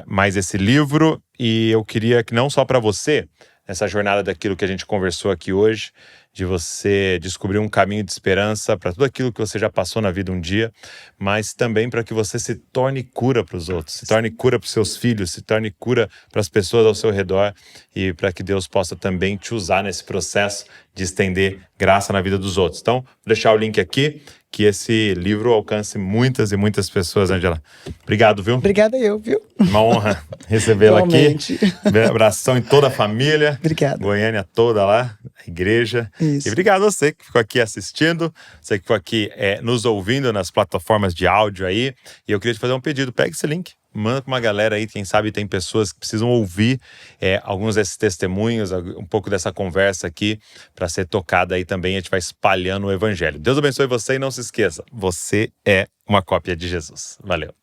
Speaker 1: mais esse livro. E eu queria que não só para você, nessa jornada daquilo que a gente conversou aqui hoje, de você descobrir um caminho de esperança para tudo aquilo que você já passou na vida um dia, mas também para que você se torne cura para os outros, se torne cura para os seus filhos, se torne cura para as pessoas ao seu redor e para que Deus possa também te usar nesse processo de estender graça na vida dos outros. Então, vou deixar o link aqui, que esse livro alcance muitas e muitas pessoas, Ângela. Obrigado, viu?
Speaker 2: Obrigada eu, viu?
Speaker 1: Uma honra recebê-la aqui. Abração em toda a família.
Speaker 2: Obrigado.
Speaker 1: Goiânia toda lá, a igreja.
Speaker 2: Isso.
Speaker 1: E obrigado a você que ficou aqui assistindo, você que ficou aqui nos ouvindo nas plataformas de áudio aí. E eu queria te fazer um pedido, pega esse link. Manda para uma galera aí, quem sabe tem pessoas que precisam ouvir alguns desses testemunhos, um pouco dessa conversa aqui, para ser tocada aí também. A gente vai espalhando o evangelho. Deus abençoe você e não se esqueça, você é uma cópia de Jesus. Valeu.